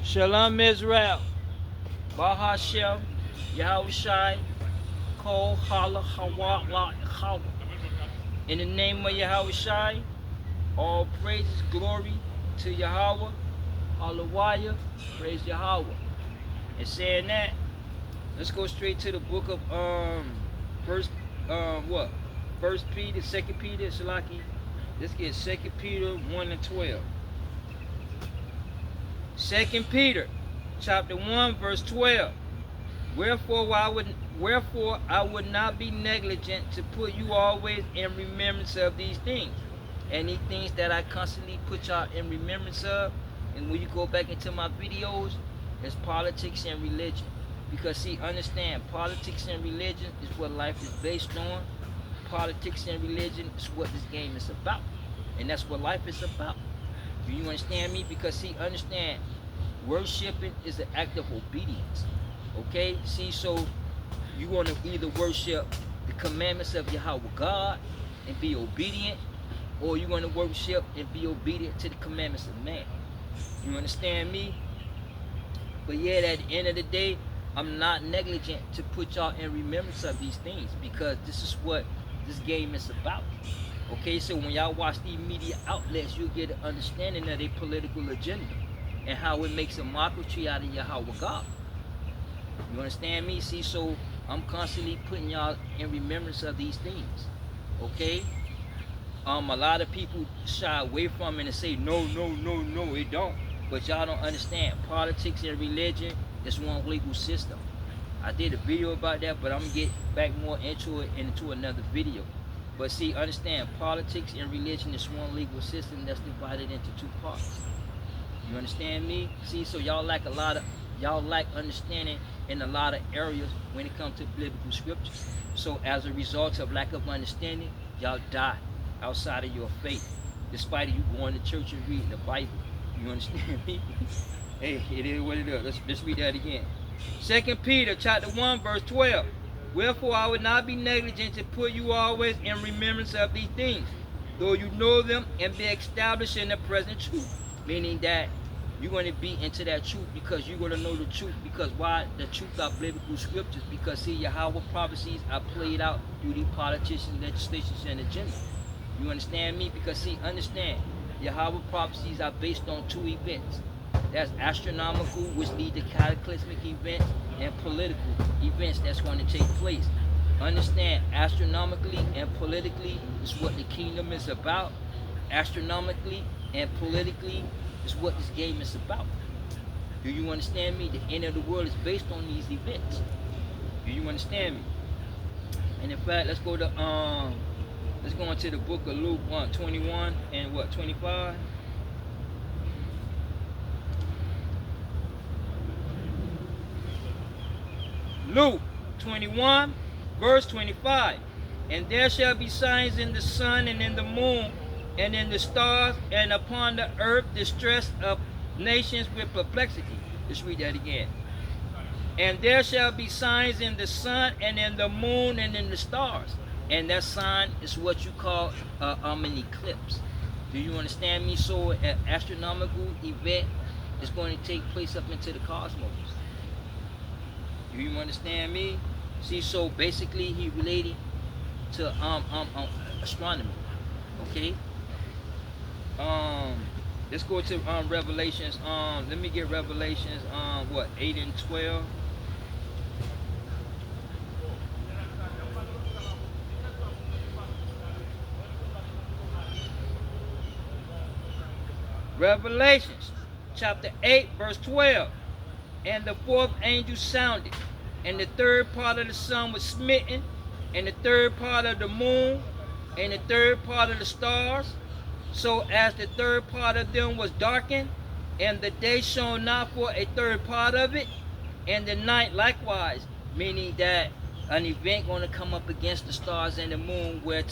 Shalom Israel, Bahashem, Yahushai, Kol Hala Hawa La Hawa. In the name of Yahushai, all praises, glory to Yahweh, Hallelujah, praise Yahweh. And saying that, let's go straight to the book of first what? First Peter, Second Peter, Shalaki. Let's get Second Peter 1 and 12. Second Peter chapter 1 verse 12. Wherefore I would not be negligent to put you always in remembrance of these things. And these things that I constantly put y'all in remembrance of, and when you go back into my videos, is politics and religion. Because see, understand, politics and religion is what life is based on. Politics and religion is what this game is about. And that's what life is about. Do you understand me? Because see, understand, worshiping is an act of obedience. Okay? See, so you want to either worship the commandments of Yahweh God and be obedient, or you want to worship and be obedient to the commandments of man. You understand me? But yet at the end of the day, I'm not negligent to put y'all in remembrance of these things, because this is what this game is about. Okay, so when y'all watch these media outlets, you'll get an understanding of their political agenda and how it makes a mockery out of Yahweh God. You understand me? See, so I'm constantly putting y'all in remembrance of these things. Okay? A lot of people shy away from it and say, no, no, no, no, it don't. But y'all don't understand. Politics and religion is one legal system. I did a video about that, but I'm going to get back more into it into another video. But see, understand, politics and religion is one legal system that's divided into two parts. You understand me? See, so y'all lack understanding in a lot of areas when it comes to biblical scriptures. So as a result of lack of understanding, y'all die outside of your faith, despite you going to church and reading the Bible. You understand me? Hey, it is what it is. Let's read that again. 2 Peter chapter 1 verse 12. Wherefore I would not be negligent to put you always in remembrance of these things, though you know them and be established in the present truth. Meaning that you're going to be into that truth, because you're going to know the truth. Because why? The truth are biblical scriptures. Because see, Yahweh prophecies are played out through the politicians, legislations, and agenda. You understand me? Because see, understand, Yahweh prophecies are based on two events. That's astronomical, which lead to cataclysmic events, and political events that's going to take place. Understand, astronomically and politically is what the kingdom is about. Astronomically and politically is what this game is about. Do you understand me? The end of the world is based on these events. Do you understand me? And in fact, let's go into the book of Luke 1:21 and what, 25? Luke 21 verse 25. And there shall be signs in the sun and in the moon and in the stars, and upon the earth distress of nations with perplexity. Let's read that again. And there shall be signs in the sun and in the moon and in the stars. And that sign is what you call an eclipse. Do you understand me? So an astronomical event is going to take place up into the cosmos. Do you understand me? See, so basically he related to astronomy. Okay? Let's go to Revelations. Let me get Revelations 8 and 12. Revelations chapter 8 verse 12. And the fourth angel sounded, and the third part of the sun was smitten, and the third part of the moon, and the third part of the stars, so as the third part of them was darkened, and the day shone not for a third part of it, and the night likewise. Meaning that an event going to come up against the stars and the moon, where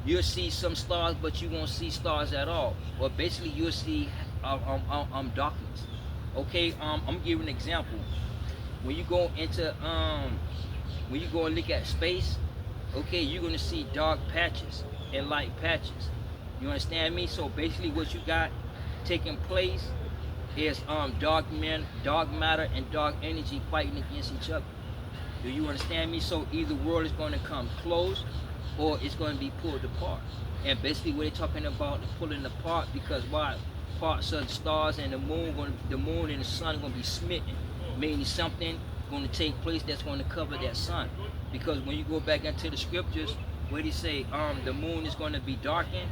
you'll see some stars, but you won't see stars at all. Or basically you'll see darkness. Okay, I'm giving an example. When you go when you go and look at space, okay, you're gonna see dark patches and light patches. You understand me? So basically, what you got taking place is dark matter and dark energy fighting against each other. Do you understand me? So either world is going to come close or it's going to be pulled apart. And basically what they're talking about is pulling apart, because why? Parts of the stars and the moon, the moon and the sun are going to be smitten, meaning something going to take place that's going to cover that sun. Because when you go back into the scriptures, where they say the moon is going to be darkened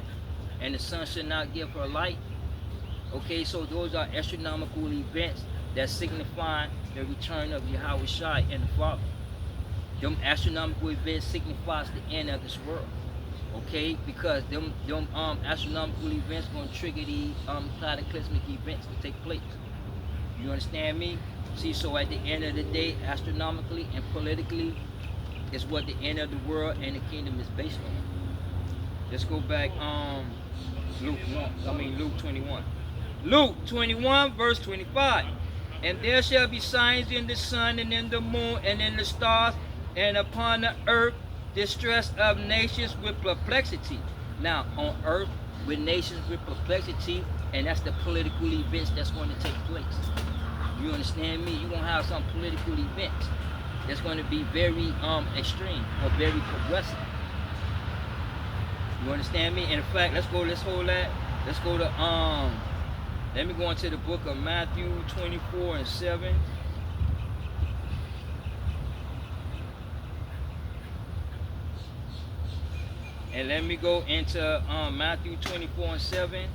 and the sun should not give her light. Okay, so those are astronomical events that signify the return of Yahweh Shai and the Father. Them astronomical events signifies the end of this world. Okay, because them astronomical events going to trigger the cataclysmic events to take place. You understand me? See, so at the end of the day, astronomically and politically, is what the end of the world and the kingdom is based on. Let's go back Luke 21. Luke 21 verse 25. And there shall be signs in the sun and in the moon and in the stars, and upon the earth distress of nations with perplexity. Now on earth with nations with perplexity, and that's the political events that's going to take place. You understand me? You're going to have some political events that's going to be very extreme or very progressive. You understand me? And in fact, let's go to let me go into the book of Matthew 24 and 7. And let me go into Matthew 24 and 7.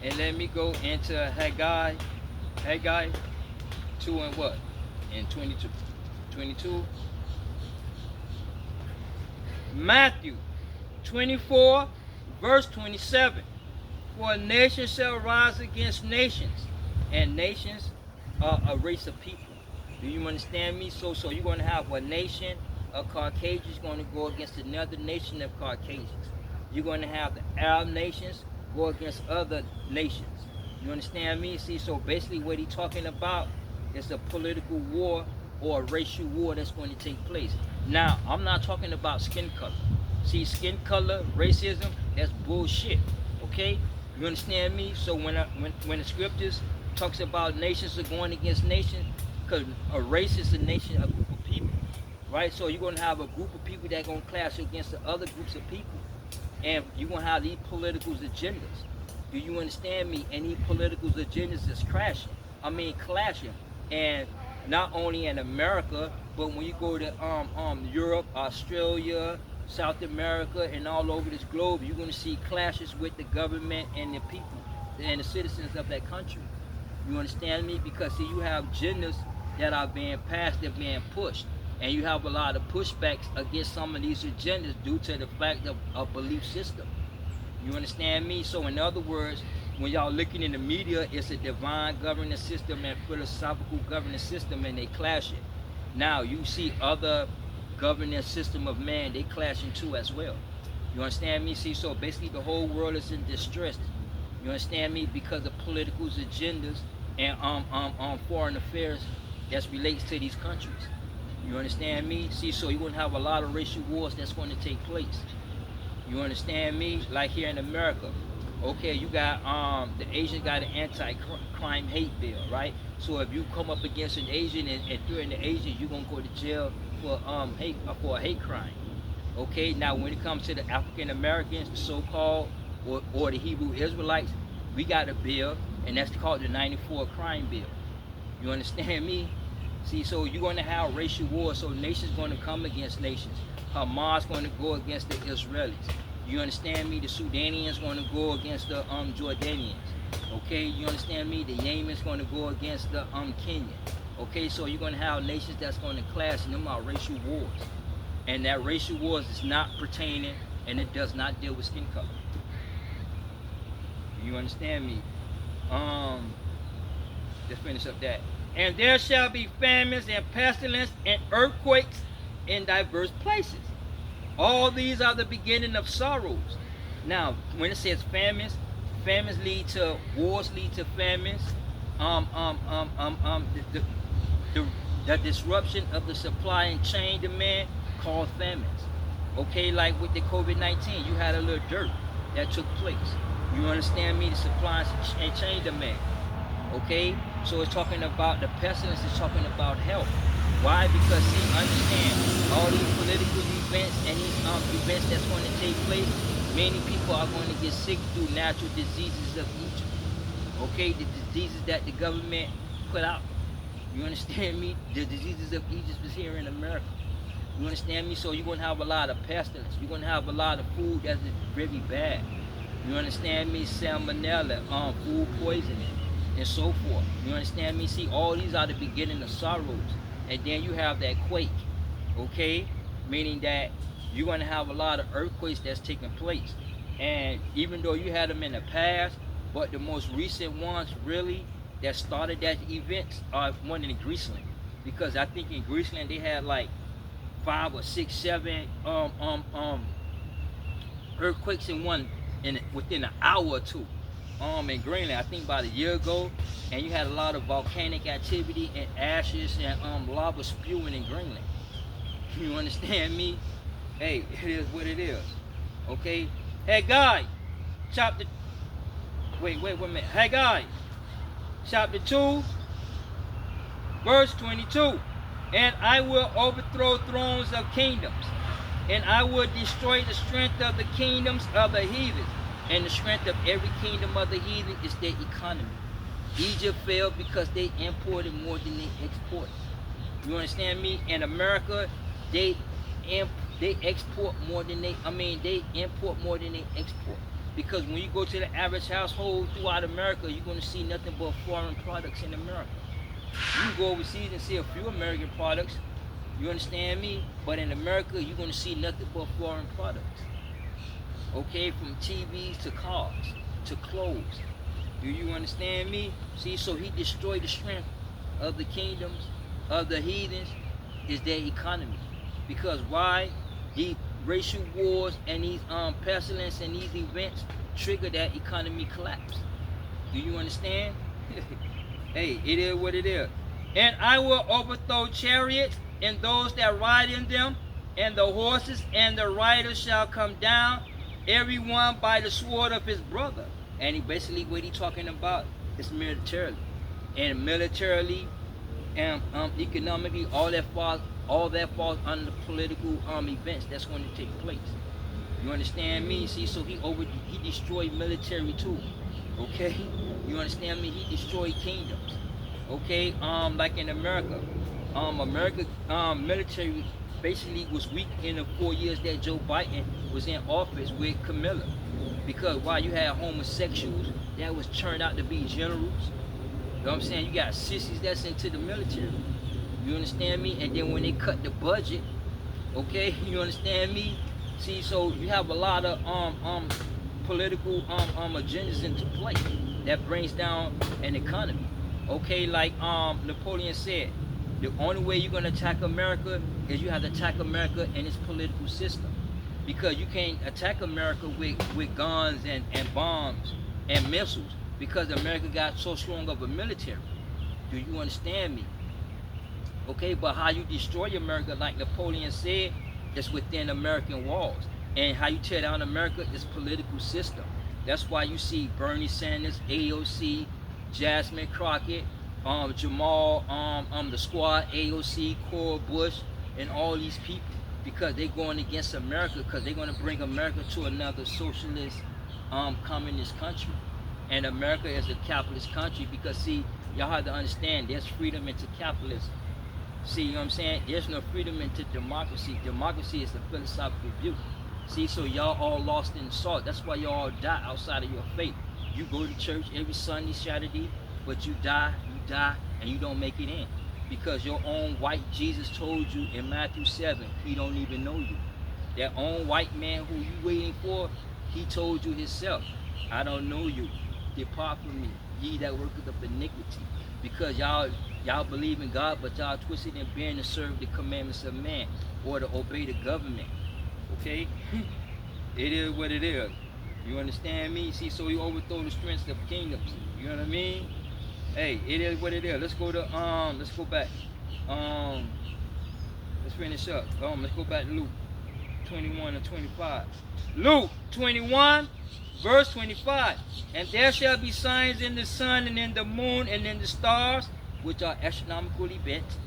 And let me go into Haggai 2 and what? And 22. Matthew 24 verse 27. For a nation shall rise against nations, and nations are a race of people. Do you understand me? So you're going to have a nation of Caucasians going to go against another nation of Caucasians. You're going to have the Arab nations go against other nations. You understand me? See, so basically what he's talking about is a political war or a racial war that's going to take place. Now, I'm not talking about skin color. See, skin color, racism, that's bullshit. Okay? You understand me? So when the scriptures talks about nations are going against nations, because a race is a nation, a group of people, right? So you're going to have a group of people that are going to clash against the other groups of people, and you're going to have these political agendas. Do you understand me? And these political agendas is clashing, and not only in America, but when you go to Europe, Australia, South America, and all over this globe, you're going to see clashes with the government and the people and the citizens of that country. You understand me? Because see, you have agendas that are being passed, they're being pushed, and you have a lot of pushbacks against some of these agendas due to the fact of a belief system. You understand me? So in other words, when y'all looking in the media, it's a divine governance system and philosophical governance system, and they clash it. Now you see other governance system of man, they clashing too as well. You understand me? See, so basically the whole world is in distress. You understand me? Because of political agendas and foreign affairs that relates to these countries. You understand me? See, so you're going to have a lot of racial wars that's going to take place. You understand me? Like here in America. Okay, you got the Asians got an anti-crime hate bill, right? So if you come up against an Asian and threaten the Asian, you're gonna go to jail for a hate crime. Okay, now when it comes to the African Americans, the so-called or the Hebrew Israelites, we got a bill, and that's called the '94 crime bill. You understand me? See, so you're gonna have racial wars. So nations gonna come against nations. Hamas gonna go against the Israelis. You understand me? The Sudanians going to go against the Jordanians. Okay, you understand me? The Yemen's going to go against the Kenyan. Okay, so you're going to have nations that's going to clash, and them are racial wars. And that racial wars is not pertaining, and it does not deal with skin color. You understand me? Let's finish up that. And there shall be famines and pestilence and earthquakes in diverse places. All these are the beginning of sorrows. Now, when it says famines, famines lead to wars, lead to famines. The disruption of the supply and chain demand called famines. Okay, like with the COVID-19, you had a little dirt that took place. You understand me? The supply and chain demand. Okay, so it's talking about the pestilence. It's talking about health. Why? Because see, understand all these political events and these events that's going to take place. Many people are going to get sick through natural diseases of Egypt. Okay, the diseases that the government put out. You understand me? The diseases of Egypt is here in America. You understand me? So you're gonna have a lot of pestilence. You're gonna have a lot of food that's very bad. You understand me? Salmonella, food poisoning, and so forth. You understand me? See, all these are the beginning of sorrows. And then you have that quake, okay? Meaning that you're gonna have a lot of earthquakes that's taking place. And even though you had them in the past, but the most recent ones really that started that events are one in Greeceland. Because I think in Greeceland they had like 5 or 6, 7 earthquakes in one within an hour or two. In Greenland, I think about a year ago, and you had a lot of volcanic activity and ashes and lava spewing in Greenland. You understand me? Hey, it is what it is. Okay. Hey guy, chapter. Wait a minute. Hey guy, chapter 2, verse 22. And I will overthrow thrones of kingdoms, and I will destroy the strength of the kingdoms of the heathen. And the strength of every kingdom of the heathen is their economy. Egypt failed because they imported more than they exported. You understand me? In America, they they export more than they import more than they export. Because when you go to the average household throughout America, you're going to see nothing but foreign products in America. You can go overseas and see a few American products. You understand me? But in America, you're going to see nothing but foreign products. Okay, from TVs to cars to clothes. Do you understand me? See, so he destroyed the strength of the kingdoms of the heathens is their economy. Because why? The racial wars and these pestilence and these events trigger that economy collapse. Do you understand? Hey, it is what it is. And I will overthrow chariots and those that ride in them, and the horses and the riders shall come down, every one by the sword of his brother. And he basically what he talking about is militarily. And militarily and economically, all that falls under the political events that's going to take place. You understand me? See, so he destroyed military too. Okay? You understand me? He destroyed kingdoms. Okay? Like in America. America military basically was weak in the 4 years that Joe Biden was in office with Camilla. Because while you had homosexuals that was turned out to be generals, you know what I'm saying? You got sissies that's into the military. You understand me? And then when they cut the budget, okay, you understand me? See, so you have a lot of political agendas into play that brings down an economy. Okay, like Napoleon said, the only way you're gonna attack America is you have to attack America and its political system. Because you can't attack America with guns and bombs and missiles because America got so strong of a military. Do you understand me? Okay, but how you destroy America, like Napoleon said, is within American walls. And how you tear down America is political system. That's why you see Bernie Sanders, AOC, Jasmine Crockett, Jamal, the squad, AOC, Cora Bush, and all these people. Because they're going against America, because they're going to bring America to another socialist, communist country. And America is a capitalist country because, see, y'all have to understand there's freedom into capitalism. See, you know what I'm saying? There's no freedom into democracy. Democracy is a philosophical view. See, so y'all all lost in salt. That's why y'all die outside of your faith. You go to church every Sunday, Saturday, but you die, and you don't make it in. Because your own white Jesus told you in Matthew 7, he don't even know you. That own white man who you waiting for, he told you himself, I don't know you. Depart from me, ye that worketh of iniquity. Because y'all believe in God, but y'all twisted and bend to serve the commandments of man or to obey the government. Okay? It is what it is. You understand me? See, so you overthrow the strengths of kingdoms. You know what I mean? Hey, it is what it is. Let's go back. Let's finish up. Let's go back to Luke 21 and 25. Luke 21, Verse 25. And there shall be signs in the sun and in the moon and in the stars, which are astronomical events.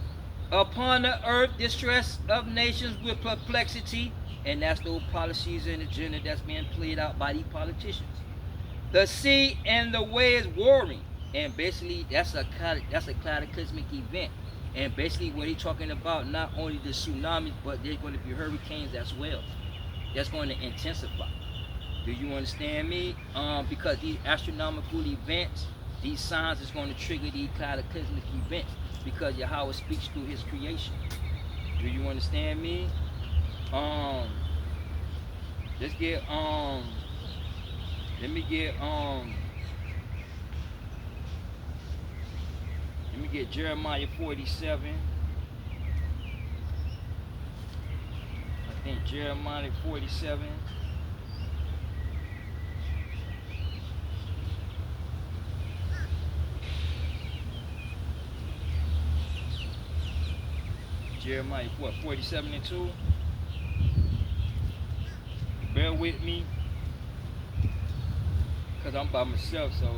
Upon the earth, distress of nations with perplexity. And that's those policies and agenda that's being played out by these politicians. The sea and the waves warring. And basically, that's a cataclysmic event. And basically, what he's talking about, not only the tsunamis, but there's going to be hurricanes as well. That's going to intensify. Do you understand me? Because these astronomical events, these signs is going to trigger these cataclysmic events because Yahweh speaks through his creation. Do you understand me? Let's get let me get Jeremiah 47. I think Jeremiah 47. Jeremiah 47 and 2. Bear with me, because I'm by myself. So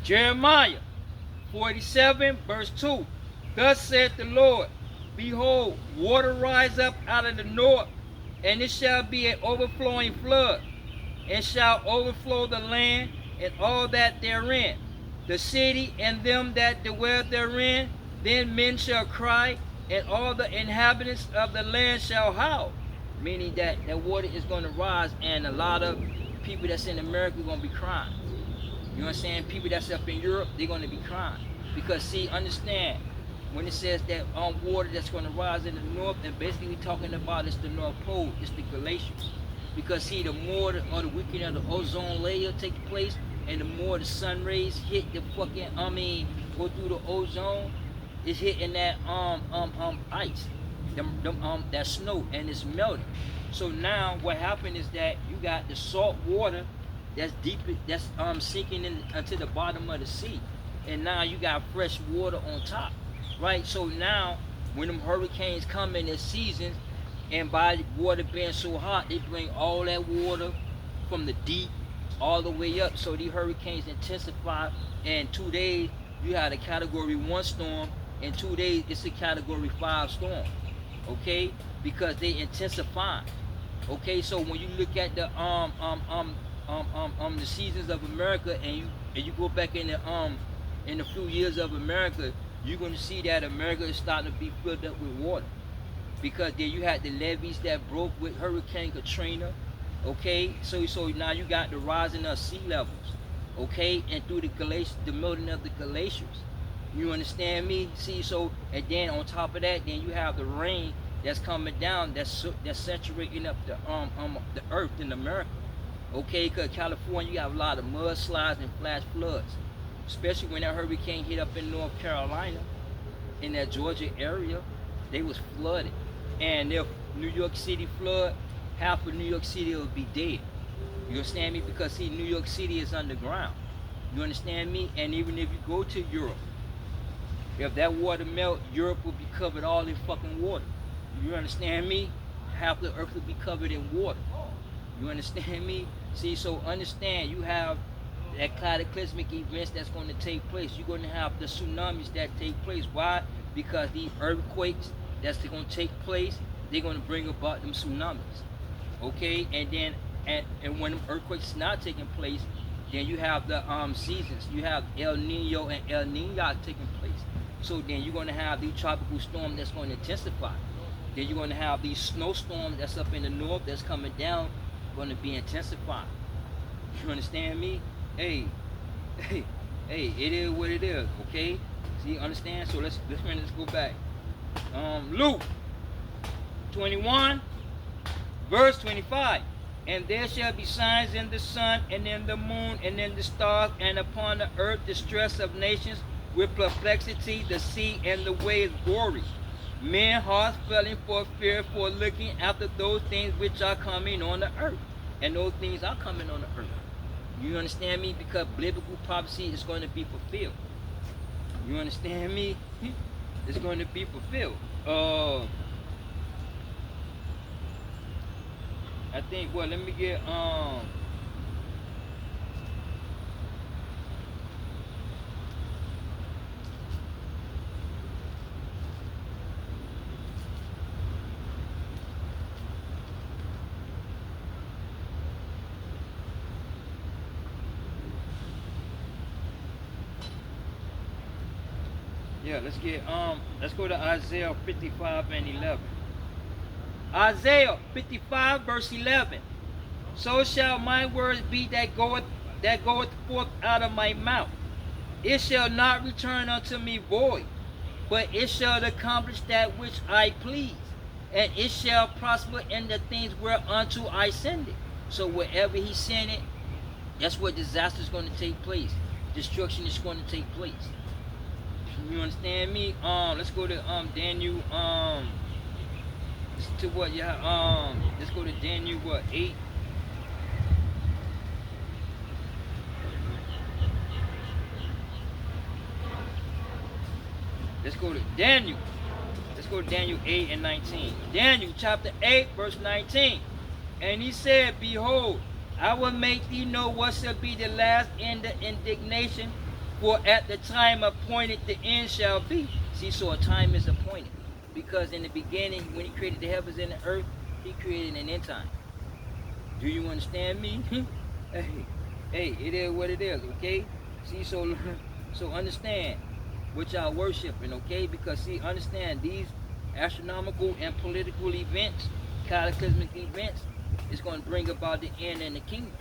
Jeremiah 47 verse 2. Thus saith the Lord, behold, water rise up out of the north, and it shall be an overflowing flood, and shall overflow the land and all that therein, the city and them that dwell therein. Then men shall cry, and all the inhabitants of the land shall howl. Meaning that water is going to rise, and a lot of people that's in America are going to be crying. You know what I'm saying? People that's up in Europe, they're going to be crying. Because see, understand, when it says that water that's going to rise in the north, and basically we're talking about it's the North Pole, it's the glaciers. Because see, the more the weakening of the ozone layer takes place, and the more the sun rays hit the fucking, go through the ozone, it's hitting that ice, that snow, and it's melting. So now what happened is that you got the salt water that's deep, that's sinking into the bottom of the sea, and now you got fresh water on top, right? So now when them hurricanes come in their seasons, and by the water being so hot, they bring all that water from the deep all the way up. So these hurricanes intensify, and 2 days you had a category 1 storm. In 2 days, it's a category 5 storm, okay? Because they intensify, okay? So when you look at the seasons of America, and you go back in the few years of America, you're going to see that America is starting to be filled up with water, because then you had the levees that broke with Hurricane Katrina, okay? So now you got the rising of sea levels, okay? And through the melting of the glaciers. You understand me? See, so, and then on top of that, then you have the rain that's coming down, that's saturating up the earth in America. Okay, because California, you have a lot of mudslides and flash floods, especially when that hurricane hit up in North Carolina, in that Georgia area, they was flooded. And if New York City flood, half of New York City will be dead. You understand me? Because see, New York City is underground. You understand me? And even if you go to Europe, if that water melt, Europe will be covered all in fucking water. You understand me? Half the earth will be covered in water. You understand me? See, so understand, you have that cataclysmic events that's going to take place. You're going to have the tsunamis that take place. Why? Because these earthquakes that's going to take place, they're going to bring about them tsunamis. Okay? And then, and when them earthquakes not taking place, then you have the seasons. You have El Nino and El Nino taking place. So then you're going to have these tropical storms that's going to intensify. Then you're going to have these snowstorms that's up in the north that's coming down, going to be intensified. You understand me? Hey, it is what it is, okay? See, understand? So let's go back. Luke 21, verse 25. And there shall be signs in the sun, and in the moon, and in the stars, and upon the earth distress of nations, with perplexity, the sea and the waves roaring. Men hearts failing for fear, for looking after those things which are coming on the earth. And those things are coming on the earth. You understand me? Because biblical prophecy is going to be fulfilled. You understand me? It's going to be fulfilled. I think, well, let me get Yeah, let's go to Isaiah 55 and 11. Isaiah 55 verse 11. So shall my words be that goeth forth out of my mouth. It shall not return unto me void, but it shall accomplish that which I please, and it shall prosper in the things whereunto I send it. So wherever he sent it, that's where disaster is going to take place. Destruction is going to take place. You understand me? Let's go to Daniel to what? Yeah. Let's go to Daniel 8. Let's go to Daniel. Let's go to Daniel 8 and 19. Daniel chapter 8 verse 19. And he said, behold, I will make thee know what shall be the last end of indignation, for at the time appointed the end shall be. See, so a time is appointed. Because in the beginning, when he created the heavens and the earth, he created an end time. Do you understand me? hey, it is what it is, okay? See, so understand what y'all worshiping, okay? Because see, understand these astronomical and political events, cataclysmic events, is going to bring about the end in the kingdom.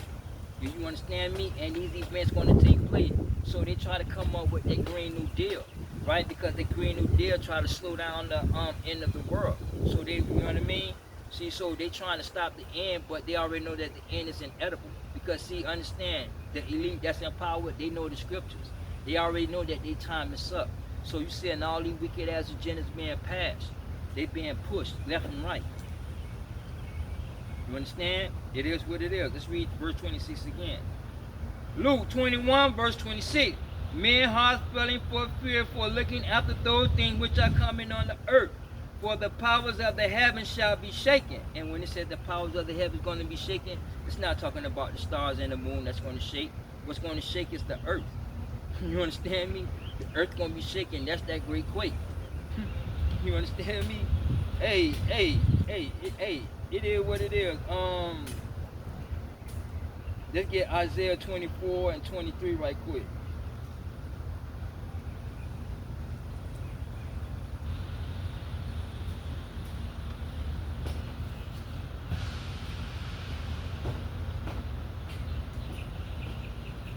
Do you understand me? And these events going to take place. So they try to come up with their Green New Deal, right? Because the Green New Deal try to slow down the end of the world. So they, you know what I mean? See, so they trying to stop the end, but they already know that the end is inedible. Because see, understand, the elite that's in power, they know the scriptures. They already know that their time is up. So you seeing all these wicked ass agendas being passed. They being pushed left and right. You understand? It is what it is. Let's read verse 26 again. Luke 21 verse 26. Men hearts failing for fear, for looking after those things which are coming on the earth. For the powers of the heavens shall be shaken. And when it said the powers of the heavens going to be shaken, it's not talking about the stars and the moon that's going to shake. What's going to shake is the earth. You understand me? The earth going to be shaken. That's that great quake. You understand me? Hey, it is what it is. Let's get Isaiah 24 and 23 right quick.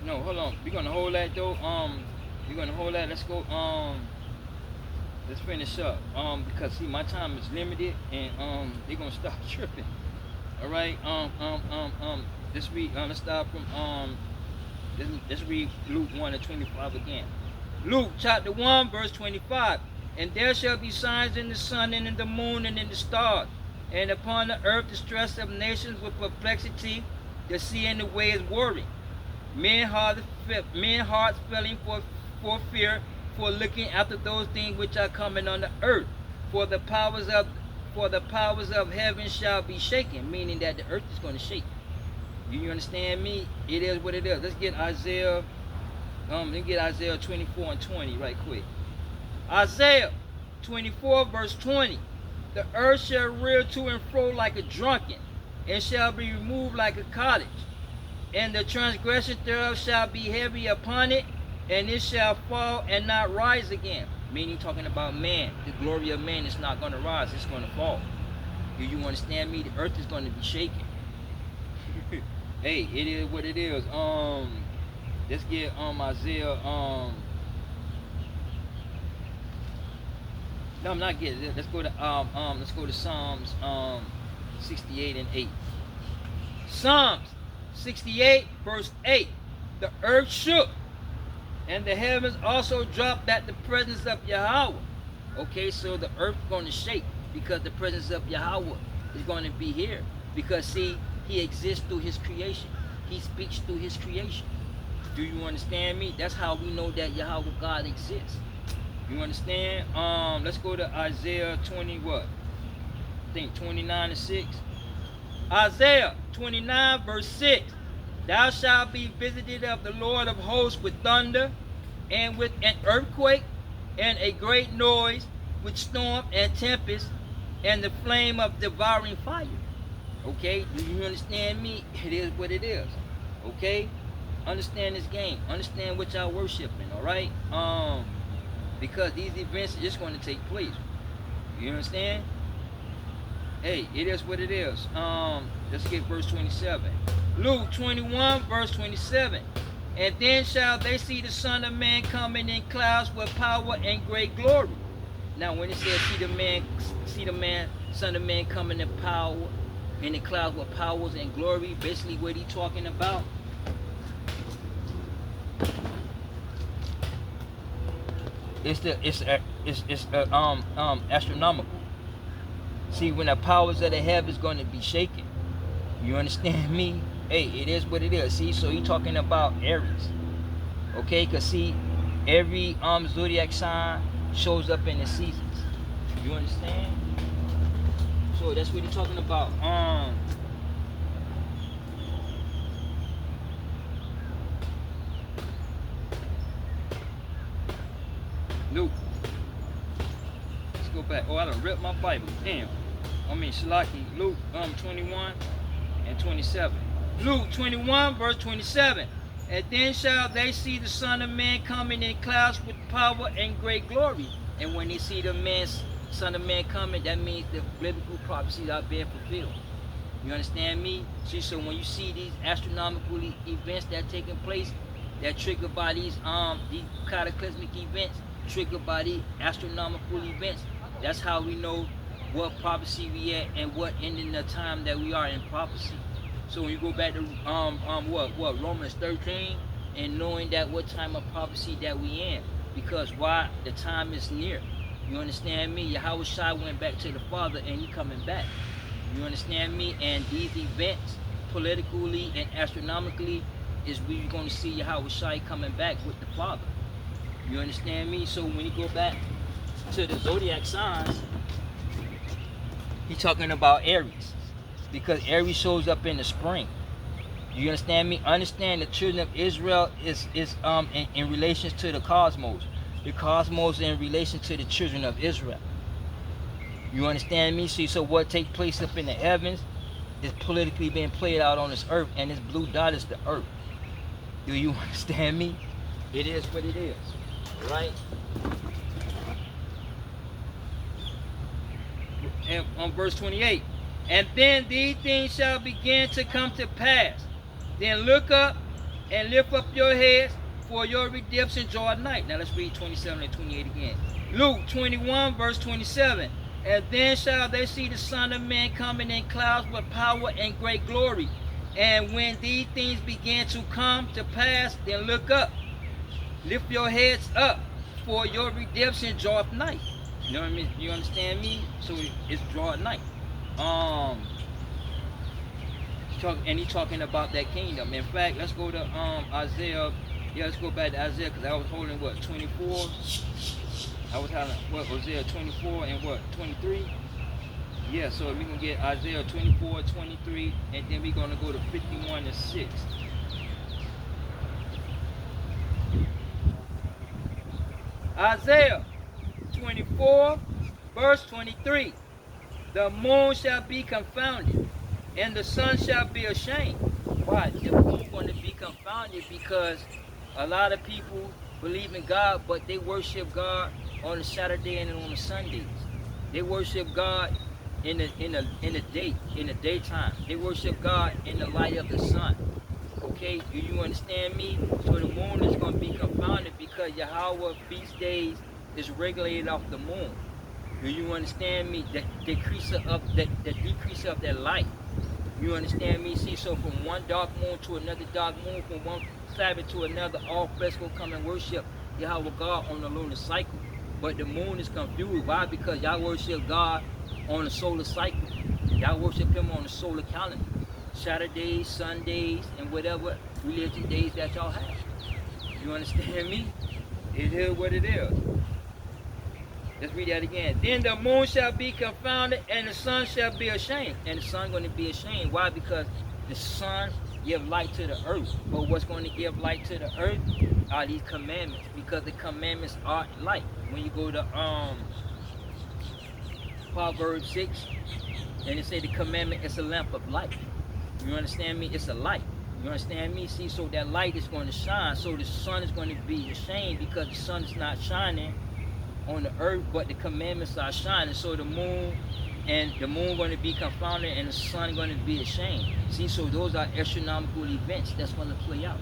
No, hold on. We're gonna hold that though. We're gonna hold that. Let's go. Let's finish up. Because see, my time is limited, and they're gonna start tripping. All right. Let's read. Let's start from let's read Luke 1 and 25 again. Luke chapter 1 verse 25. And there shall be signs in the sun and in the moon and in the stars, and upon the earth distress of nations with perplexity, the sea and the waves warring. Men hearts failing for fear, for looking after those things which are coming on the earth. For the powers of heaven shall be shaken, meaning that the earth is going to shake. You understand me? It is what it is. Let's get Isaiah 24 and 20 right quick. Isaiah 24 verse 20. The earth shall rear to and fro like a drunken, and shall be removed like a cottage. And the transgression thereof shall be heavy upon it, and it shall fall and not rise again. Meaning talking about man. The glory of man is not going to rise, it's going to fall. Do you understand me? The earth is going to be shaken. Hey, it is what it is. Let's get Isaiah. No, I'm not getting it. Let's go to Psalms 68 and 8. Psalms 68 verse 8. The earth shook, and the heavens also dropped at the presence of Yahweh. Okay, so the earth is going to shake because the presence of Yahweh is going to be here. Because see, he exists through his creation. He speaks through his creation. Do you understand me? That's how we know that Yahweh God exists. You understand? Let's go to Isaiah 20 what? I think 29 and 6. Isaiah 29 verse 6. Thou shalt be visited of the Lord of hosts with thunder, and with an earthquake, and a great noise, with storm and tempest, and the flame of devouring fire. Okay, do you understand me? It is what it is. Okay, understand this game. Understand what y'all worshiping. All right. because these events are just going to take place. You understand? Hey, it is what it is. Let's get verse 27. Luke 21, verse 27. And then shall they see the Son of Man coming in clouds with power and great glory. Now, when it says see the man, Son of Man coming in power, in the clouds with powers and glory, basically what he talking about. It's astronomical. See, when the powers of the heavens going to be shaken. You understand me? Hey, it is what it is. See, so he talking about Aries. Okay, cause see, every zodiac sign shows up in the seasons. You understand? So that's what he's talking about. Luke. Let's go back. Oh, I done ripped my Bible. Damn. Shalaki. Luke 21 and 27. Luke 21, verse 27. And then shall they see the Son of Man coming in clouds with power and great glory. And when they see the Son of Man coming, that means the biblical prophecies are being fulfilled. You understand me? See, so when you see these astronomical events that are taking place, that triggered by these cataclysmic events, triggered by the astronomical events, that's how we know what prophecy we at and what ending the time that we are in prophecy. So when you go back to Romans 13, and knowing that what time of prophecy that we in, because why? The time is near. You understand me? Yahweh Shai went back to the Father and he coming back. You understand me? And these events, politically and astronomically, is we're going to see Yahweh Shai coming back with the Father. You understand me? So when you go back to the zodiac signs, he's talking about Aries, because Aries shows up in the spring. You understand me? Understand the children of Israel is in relation to the cosmos. The cosmos in relation to the children of Israel. You understand me? See, so what takes place up in the heavens is politically being played out on this earth, and this blue dot is the earth. Do you understand me? It is what it is, right? And on verse 28, and then these things shall begin to come to pass. Then look up and lift up your heads, for your redemption draweth nigh. Now let's read 27 and 28 again. Luke 21, verse 27. And then shall they see the Son of Man coming in clouds with power and great glory. And when these things begin to come to pass, then look up, lift your heads up, for your redemption draweth nigh. You know what I mean? You understand me? So it's draweth nigh. He's talking about that kingdom. In fact, let's go to Isaiah. Yeah, let's go back to Isaiah, because I was holding what, 24? I was having what, Isaiah 24 and what, 23? Yeah, so we can get Isaiah 24, 23, and then we're going to go to 51 and 6. Isaiah 24, verse 23. The moon shall be confounded, and the sun shall be ashamed. Why? The moon is going to be confounded because a lot of people believe in God, but they worship God on a Saturday and on the Sundays. They worship God in the daytime. They worship God in the light of the sun. Okay, do you understand me? So the moon is going to be confounded because Yahweh feast days is regulated off the moon. Do you understand me? The decrease of that light. You understand me? See, so from one dark moon to another dark moon, from one Sabbath to another, all flesh will come and worship Yahweh God on the lunar cycle. But the moon is confused. Why? Because y'all worship God on the solar cycle. Y'all worship him on the solar calendar. Saturdays, Sundays, and whatever religion days that y'all have. You understand me? It is what it is. Let's read that again. Then the moon shall be confounded, and the sun shall be ashamed. And the sun going to be ashamed. Why? Because the sun give light to the earth. But what's going to give light to the earth are these commandments. Because the commandments are light. When you go to Proverbs 6, and it say the commandment is a lamp of light. You understand me? It's a light. You understand me? See, so that light is going to shine. So the sun is going to be ashamed because the sun is not shining on the earth, but the commandments are shining. So the moon going to be confounded, and the sun going to be ashamed. See, so those are astronomical events that's going to play out.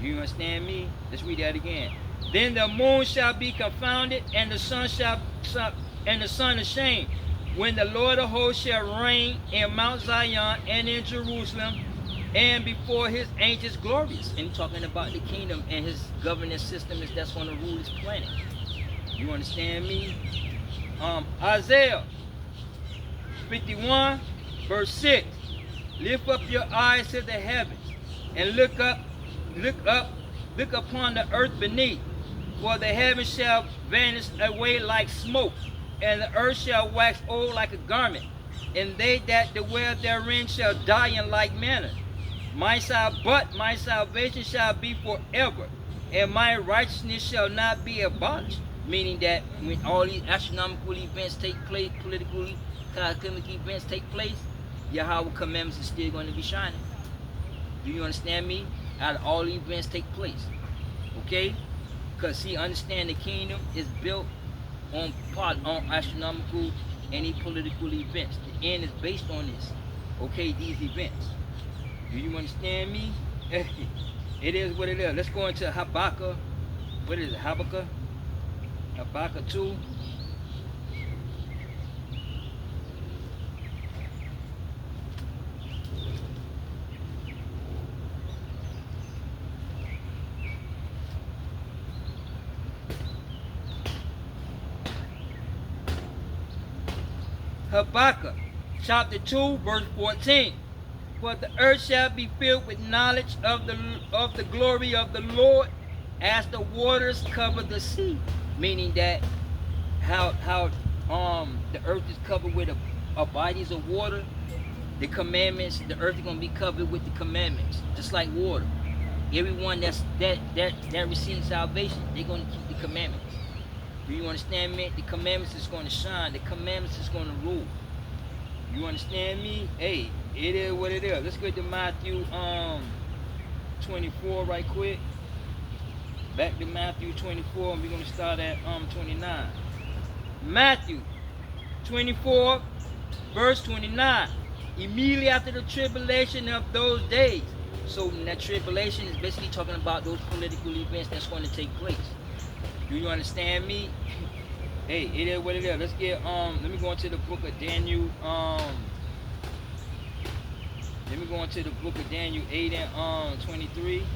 You understand me? Let's read that again. Then the moon shall be confounded, and the sun ashamed, when the Lord of hosts shall reign in Mount Zion and in Jerusalem, and before his angels glorious. And he's talking about the kingdom and his governance system that's going to rule this planet. You understand me? Isaiah 51 verse 6. Lift up your eyes to the heavens and look upon the earth beneath, for the heavens shall vanish away like smoke, and the earth shall wax old like a garment, and they that dwell therein shall die in like manner. But my salvation shall be forever, and my righteousness shall not be abolished. Meaning that when all these astronomical events take place, politically, cataclysmic events take place, Yahweh commandments is still going to be shining. Do you understand me? Out of all the events take place. Okay? Because see, understand the kingdom is built on astronomical, any political events. The end is based on this. Okay, these events. Do you understand me? It is what it is. Let's go into Habakkuk. What is it? Habakkuk 2. Habakkuk chapter 2 verse 14. For the earth shall be filled with knowledge of the glory of the Lord, as the waters cover the sea. Meaning that how the earth is covered with a bodies of water, the commandments, the earth is gonna be covered with the commandments, just like water. Everyone that receives salvation, they're gonna keep the commandments. Do you understand me? The commandments is gonna shine. The commandments is gonna rule. You understand me? Hey, it is what it is. Let's go to Matthew 24 right quick. Back to Matthew 24, and we're going to start at 29. Matthew 24, verse 29. Immediately after the tribulation of those days. So that tribulation is basically talking about those political events that's going to take place. Do you understand me? Hey, it is what it is. Let's get let me go into the book of Daniel. Let me go into the book of Daniel 8 and 23.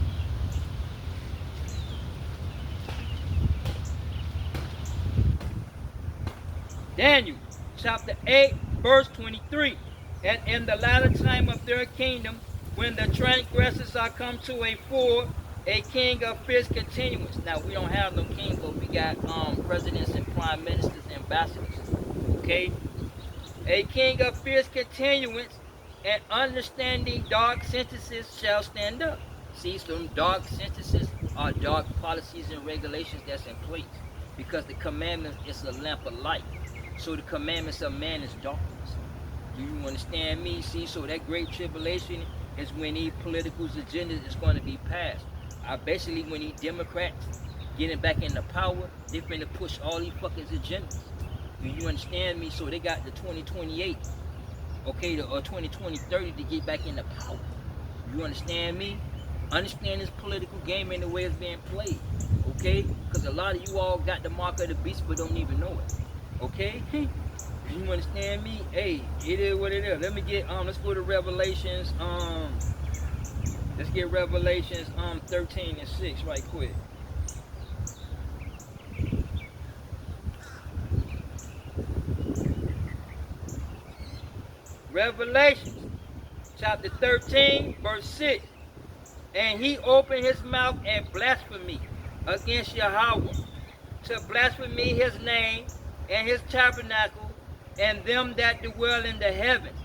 Daniel chapter 8 verse 23. And in the latter time of their kingdom, when the transgressors are come to a full, a king of fierce continuance. Now we don't have no king, but we got presidents and prime ministers and ambassadors. Okay? A king of fierce continuance and understanding dark sentences shall stand up. See, some dark sentences are dark policies and regulations that's in place. Because the commandment is a lamp of light. So the commandments of man is darkness. Do you understand me? See, so that great tribulation is when these political agendas is going to be passed. Basically, when these Democrats getting back into power, they're going to push all these fucking agendas. Do you understand me? So they got the 2028, okay, or 2030 to get back into power. You understand me? Understand this political game and the way it's being played, okay? Because a lot of you all got the mark of the beast but don't even know it, okay? You understand me? Hey, it is what it is. Let me get let's go to Revelations. Let's get Revelations 13 and 6 right quick. Revelations chapter 13 verse 6. And he opened his mouth and blasphemed against Yahweh, to blaspheme his name and his tabernacle and them that dwell in the heavens.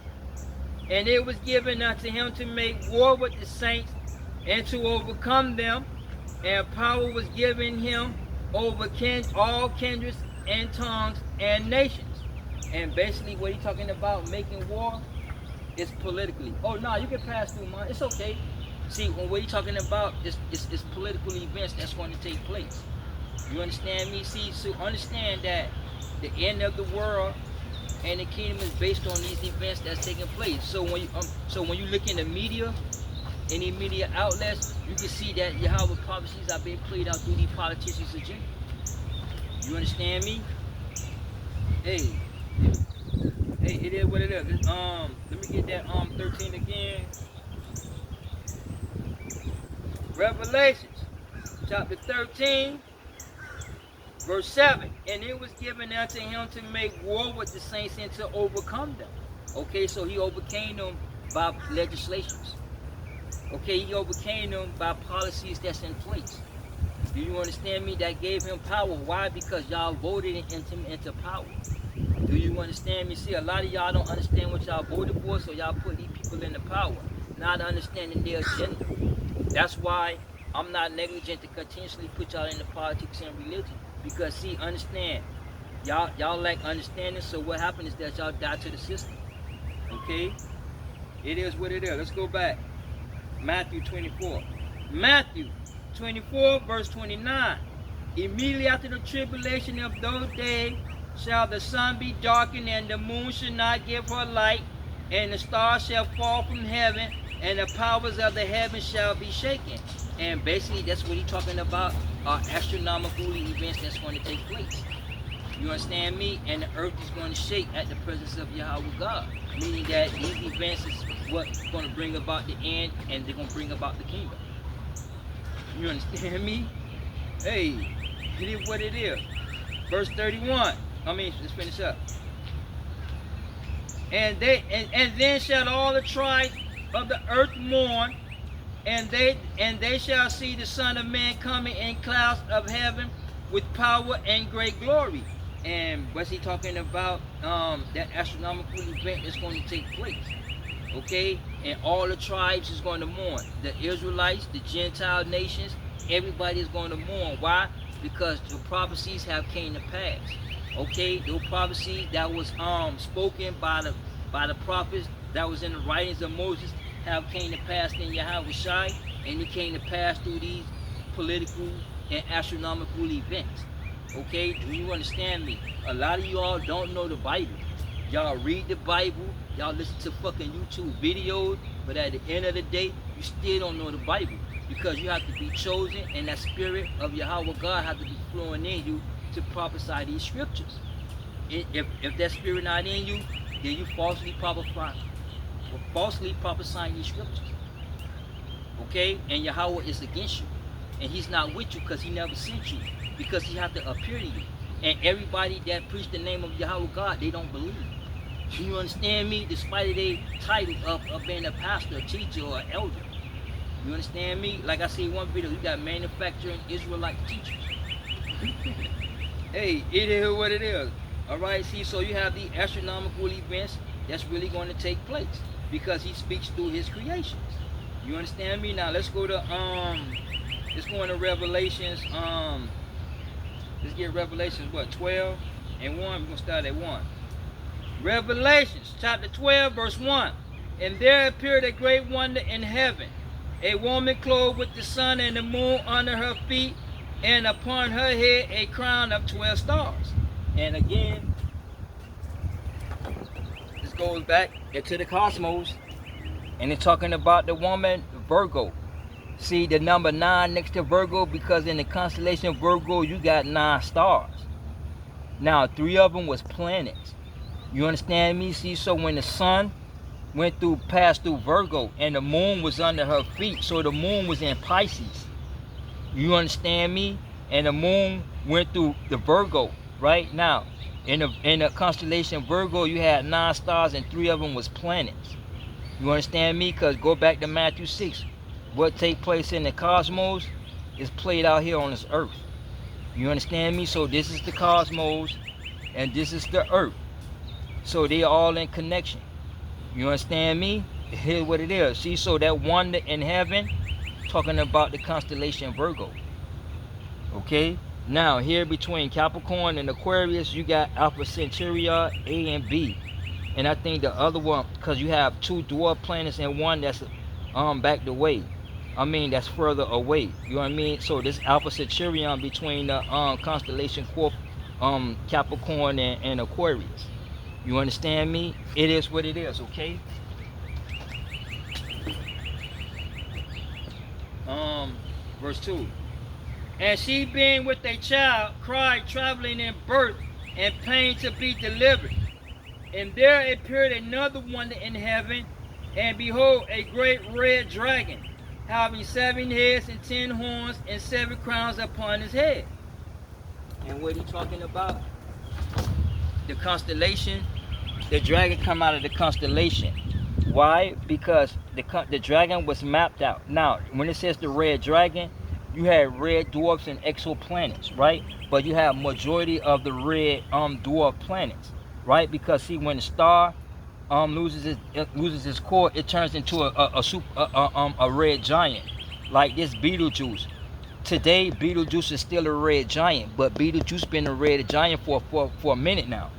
And it was given unto him to make war with the saints and to overcome them. And power was given him over all kindreds and tongues and nations. And basically what he's talking about, making war, is politically. Oh, no, you can pass through, man. It's okay. See, when what he's talking about is political events that's going to take place. You understand me? See, so understand that the end of the world and the kingdom is based on these events that's taking place. So when you look in the media, any media outlets, you can see that Yahweh prophecies are being played out through these politicians' agenda. You understand me? Hey, it is what it is. Let me get that 13 again. Revelations chapter 13, verse 7. And it was given unto him to make war with the saints and to overcome them. Okay, so he overcame them by legislations. Okay, he overcame them by policies that's in place. Do you understand me? That gave him power. Why? Because y'all voted him into power. Do you understand me? See, a lot of y'all don't understand what y'all voted for, so y'all put these people into power, not understanding their agenda. That's why I'm not negligent to continuously put y'all into politics and religion. Because see, understand, y'all lack understanding, so what happened is that y'all die to the system. Okay? It is what it is. Let's go back. Matthew 24. Matthew 24, verse 29. Immediately after the tribulation of those days shall the sun be darkened, and the moon shall not give her light, and the stars shall fall from heaven, and the powers of the heaven shall be shaken. And basically, that's what he's talking about, astronomical events that's going to take place. You understand me? And the earth is going to shake at the presence of Yahweh God. Meaning that these events is what's going to bring about the end, and they're going to bring about the kingdom. You understand me? Hey, it is what it is. Verse 31. Let's finish up. And then shall all the tribes of the earth mourn, and they shall see the Son of Man coming in clouds of heaven with power and great glory. And what's he talking about? That astronomical event is going to take place. Okay? And all the tribes is going to mourn. The Israelites, the Gentile nations, everybody is going to mourn. Why? Because the prophecies have came to pass. Okay? Those prophecies that was spoken by the prophets, that was in the writings of Moses, have came to pass in Yahweh Shai, and it came to pass through these political and astronomical events. Okay, do you understand me? A lot of y'all don't know the Bible. Y'all read the Bible, y'all listen to fucking YouTube videos, but at the end of the day, you still don't know the Bible, because you have to be chosen, and that spirit of Yahweh God has to be flowing in you to prophesy these scriptures. If that spirit not in you, then you falsely prophesying these scriptures. Okay, and Yahweh is against you, and he's not with you because he never sent you, because he have to appear to you. And everybody that preach the name of Yahweh God, they don't believe. Do you understand me? Despite their title of being a pastor, a teacher, or an elder. You understand me? Like I said in one video, you got manufacturing Israelite teachers. Hey, it is what it is. Alright, see, so you have the astronomical events that's really going to take place, because he speaks through his creations. You understand me? Now let's go to into Revelations. Let's get Revelations 12 and 1. We're gonna start at 1. Revelations chapter 12, verse 1. And there appeared a great wonder in heaven, a woman clothed with the sun and the moon under her feet, and upon her head a crown of 12 stars. And again, this goes back into the cosmos, and it's talking about the woman Virgo. See the number 9 next to Virgo, because in the constellation of Virgo you got 9 stars. Now 3 of them was planets. You understand me? See, so when the sun passed through Virgo, and the moon was under her feet, so the moon was in Pisces. You understand me? And the moon went through the Virgo. Right now, in the constellation Virgo, you had 9 stars, and 3 of them was planets. You understand me? Because go back to Matthew 6. What take place in the cosmos is played out here on this earth. You understand me? So this is the cosmos, and this is the earth. So they are all in connection. You understand me? Here's what it is. See, so that wonder in heaven, talking about the constellation Virgo. Okay? Now, here between Capricorn and Aquarius, you got Alpha Centauri, A and B. And I think the other one, because you have 2 dwarf planets and one that's backed away. I mean, that's further away. You know what I mean? So this Alpha Centauri between the constellation Capricorn and Aquarius. You understand me? It is what it is, okay? Verse 2. And she being with a child cried, traveling in birth and pain to be delivered. And there appeared another wonder in heaven, and behold, a great red dragon, having 7 heads and 10 horns and 7 crowns upon his head. And what he talking about? The constellation. The dragon come out of the constellation. Why? Because the dragon was mapped out. Now, when it says the red dragon, you have red dwarfs and exoplanets, right? But you have majority of the red dwarf planets, right? Because see, when the star loses its core, it turns into a red giant, like this Betelgeuse. Today, Betelgeuse is still a red giant, but Betelgeuse been a red giant for a minute now.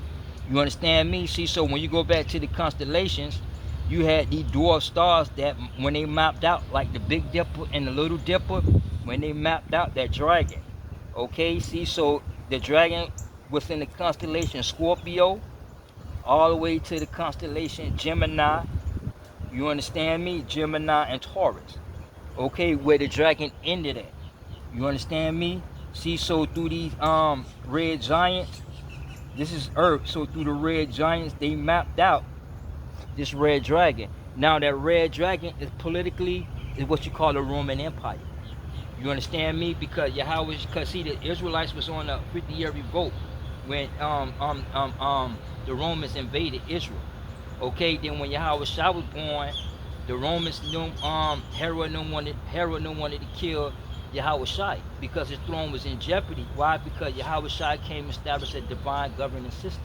You understand me? See, so when you go back to the constellations, you had these dwarf stars that when they mapped out, like the Big Dipper and the Little Dipper, when they mapped out that dragon. Okay, see, so the dragon was in the constellation Scorpio, all the way to the constellation Gemini. You understand me? Gemini and Taurus. Okay, where the dragon ended at. You understand me? See, so through these red giants, this is Earth. So through the red giants, they mapped out this red dragon. Now that red dragon is politically is what you call the Roman Empire. You understand me? Because Yahweh, because see, the Israelites was on a 50-year revolt when the Romans invaded Israel. Okay, then when Yahweh Shah was born, the Romans knew Herod wanted to kill Yahweh Shai because his throne was in jeopardy. Why? Because Yahweh Shai came and established a divine governing system.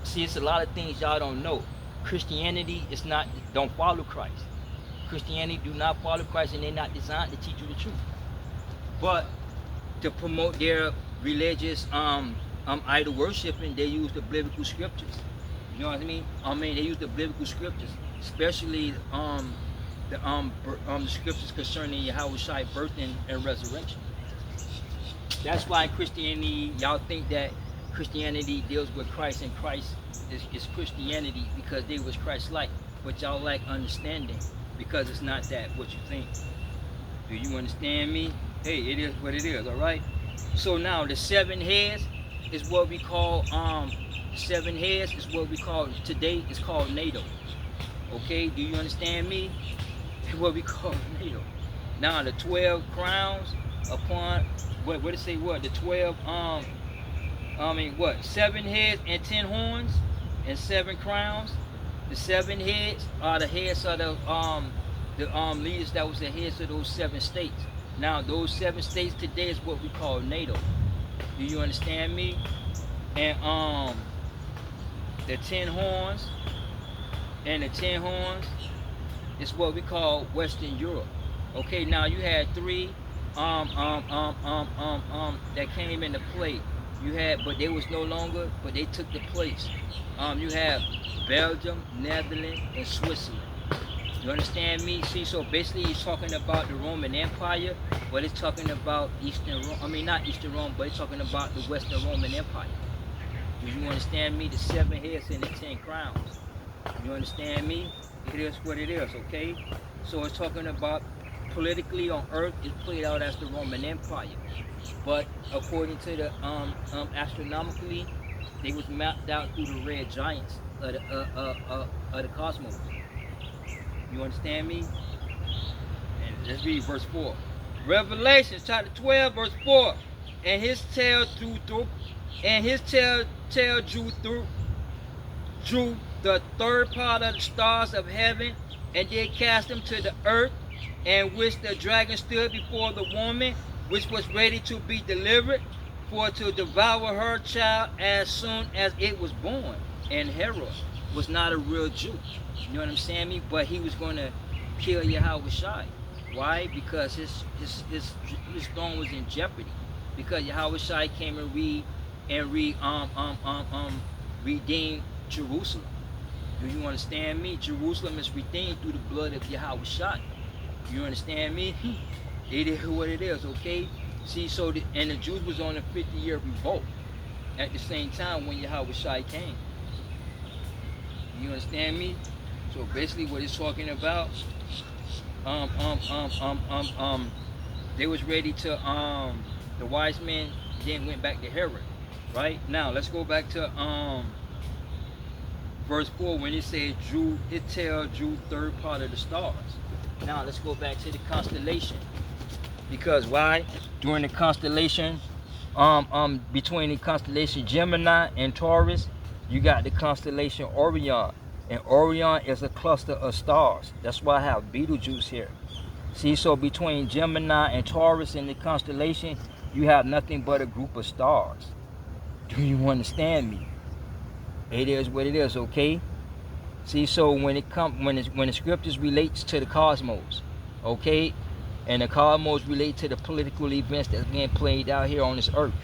See, it's a lot of things y'all don't know. Christianity is not, don't follow Christ. Christianity do not follow Christ, and they're not designed to teach you the truth. But to promote their religious idol worshiping, they use the biblical scriptures. You know what I mean? They use the biblical scriptures, especially the scriptures concerning Yahweh Shai birth and resurrection. That's why Christianity, y'all think that Christianity deals with Christ, and Christ is Christianity because they was Christ-like, but y'all lack understanding because it's not that what you think. Do you understand me? Hey, it is what it is, all right? So now the 7 heads is what we call 7 heads is what we call today is called NATO. Okay, do you understand me? What we call NATO. Now the 12 crowns upon what it say what? The 12 7 heads and 10 horns and 7 crowns. The 7 heads are the heads of the leaders that was the heads of those 7 states. Now those 7 states today is what we call NATO. Do you understand me? And the 10 horns and the 10 horns is what we call Western Europe. Okay, now you had 3 that came into play. You had, but they was no longer, but they took the place. You have Belgium, Netherlands, and Switzerland. You understand me? See, so basically he's talking about the Roman Empire, but it's talking about Eastern Rome. Not Eastern Rome, but it's talking about the Western Roman Empire. Do you understand me? The 7 heads and the 10 crowns. You understand me? It is what it is, okay? So it's talking about politically on Earth, it's played out as the Roman Empire. But according to the astronomically, they was mapped out through the red giants of the cosmos. You understand me? And let's read verse 4. Revelation chapter 12, verse 4. And his tail drew the third part of the stars of heaven, and did cast them to the earth, and which the dragon stood before the woman, which was ready to be delivered, for to devour her child as soon as it was born. And Herod was not a real Jew. You know what I'm saying? But he was going to kill Yahweh Shai. Why? Because his throne was in jeopardy. Because Yahweh Shai came and redeemed Jerusalem. Do you understand me? Jerusalem is redeemed through the blood of Yahweh Shai. You understand me? It is what it is, okay? See, so and the Jews was on a 50-year revolt at the same time when Yahweh Shai came. You understand me? So basically, what it's talking about, um, um, um, um, um, um, they was ready to the wise men then went back to Herod, right? Now let's go back to verse 4 when it says drew third part of the stars. Now let's go back to the constellation. Because why? During the constellation, between the constellation Gemini and Taurus, you got the constellation Orion. And Orion is a cluster of stars. That's why I have Betelgeuse here. See, so between Gemini and Taurus in the constellation, you have nothing but a group of stars. Do you understand me? It is what it is, okay? See, so when the scriptures relates to the cosmos, okay, and the cosmos relate to the political events that's being played out here on this earth.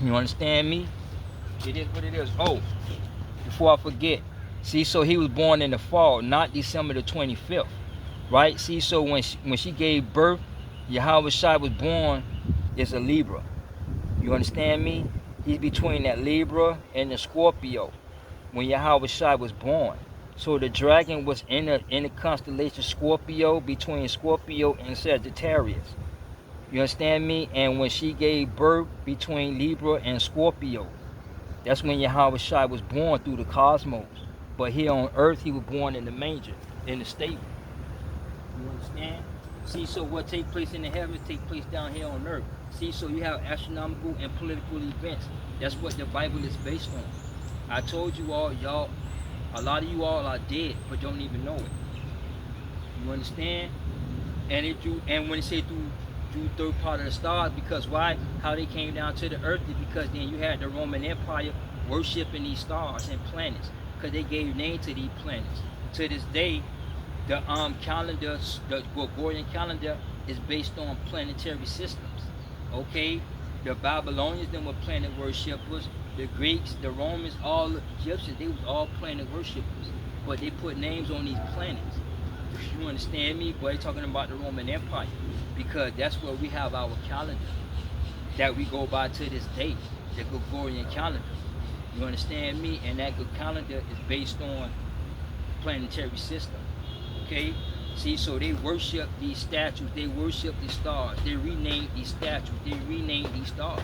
You understand me? It is what it is. Oh, before I forget, see, so he was born in the fall, not December the 25th, right? See, so when she gave birth, Yahweh Shai was born as a Libra. You understand me? He's between that Libra and the Scorpio when Yahweh Shai was born. So the dragon was in the constellation Scorpio, between Scorpio and Sagittarius. You understand me? And when she gave birth between Libra and Scorpio, that's when Yahweh Shai was born through the cosmos. But here on earth, he was born in the manger, in the stable. You understand? See, so what take place in the heavens take place down here on earth. See, so you have astronomical and political events. That's what the Bible is based on. I told you all, y'all, a lot of you all are dead, but don't even know it. You understand? And when it say through third part of the stars, because why? How they came down to the earth is because then you had the Roman Empire worshiping these stars and planets, because they gave name to these planets. To this day, the calendar, the Gregorian calendar, is based on planetary systems. Okay, the Babylonians, them were planet worshippers. The Greeks, the Romans, all the Egyptians, they was all planet worshippers. But they put names on these planets. You understand me? But they're talking about the Roman Empire, because that's where we have our calendar that we go by to this day, the Gregorian calendar. You understand me? And that calendar is based on planetary system. Okay? See, so they worship these statues, they worship these stars, they rename these statues, they rename these stars.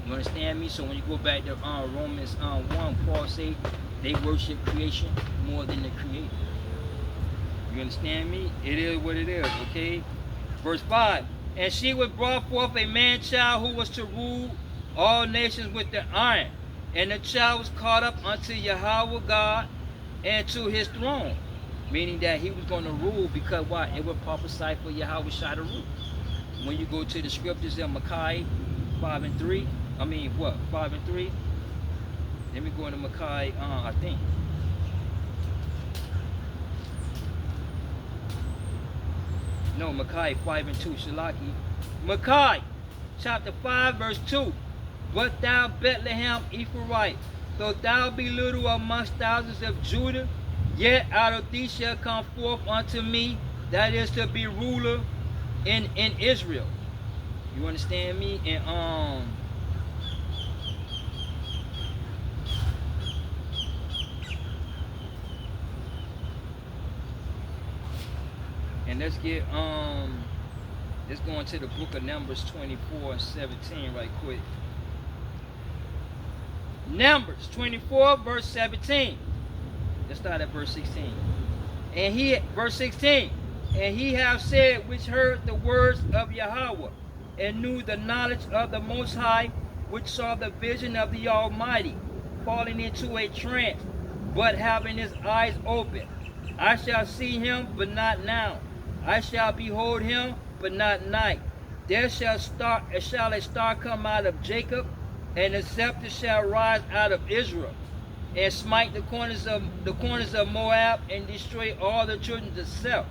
You understand me? So when you go back to Romans 1, Paul say they worship creation more than the creator. You understand me? It is what it is, okay? Verse 5, and she was brought forth a man-child who was to rule all nations with the iron. And the child was caught up unto Yahweh God and to his throne. Meaning that he was going to rule, because why? It would prophesy for Yahweh Shai to rule. When you go to the scriptures in Malachi 5 and 3, 5 and 3? Let me go into Malachi, I think. No, Malachi 5 and 2, Shalaki. Malachi chapter 5 verse 2. But thou Bethlehem Ephraim, though thou be little amongst thousands of Judah, yet out of thee shall come forth unto me, that is to be ruler in Israel. You understand me? And let's get let's go into the book of Numbers 24 and 17 right quick. Numbers 24 verse 17. Let's start at verse 16. Verse 16, and he have said, which heard the words of Yahweh, and knew the knowledge of the Most High, which saw the vision of the Almighty, falling into a trance, but having his eyes open. I shall see him, but not now. I shall behold him, but not night. There shall a star come out of Jacob, and a scepter shall rise out of Israel, and smite the corners of Moab, and destroy all the children of Seth.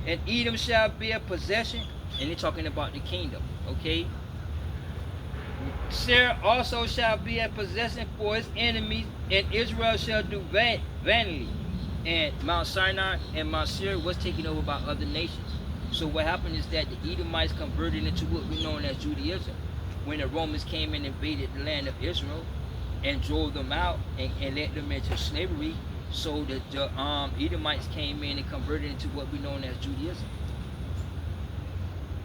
And Edom shall be a possession. And they're talking about the kingdom, okay? Seir also shall be a possession for his enemies, and Israel shall do vanity. And Mount Sinai and Mount Seir was taken over by other nations. So what happened is that the Edomites converted into what we know as Judaism. When the Romans came and invaded the land of Israel and drove them out and led them into slavery, so the Edomites came in and converted into what we know as Judaism.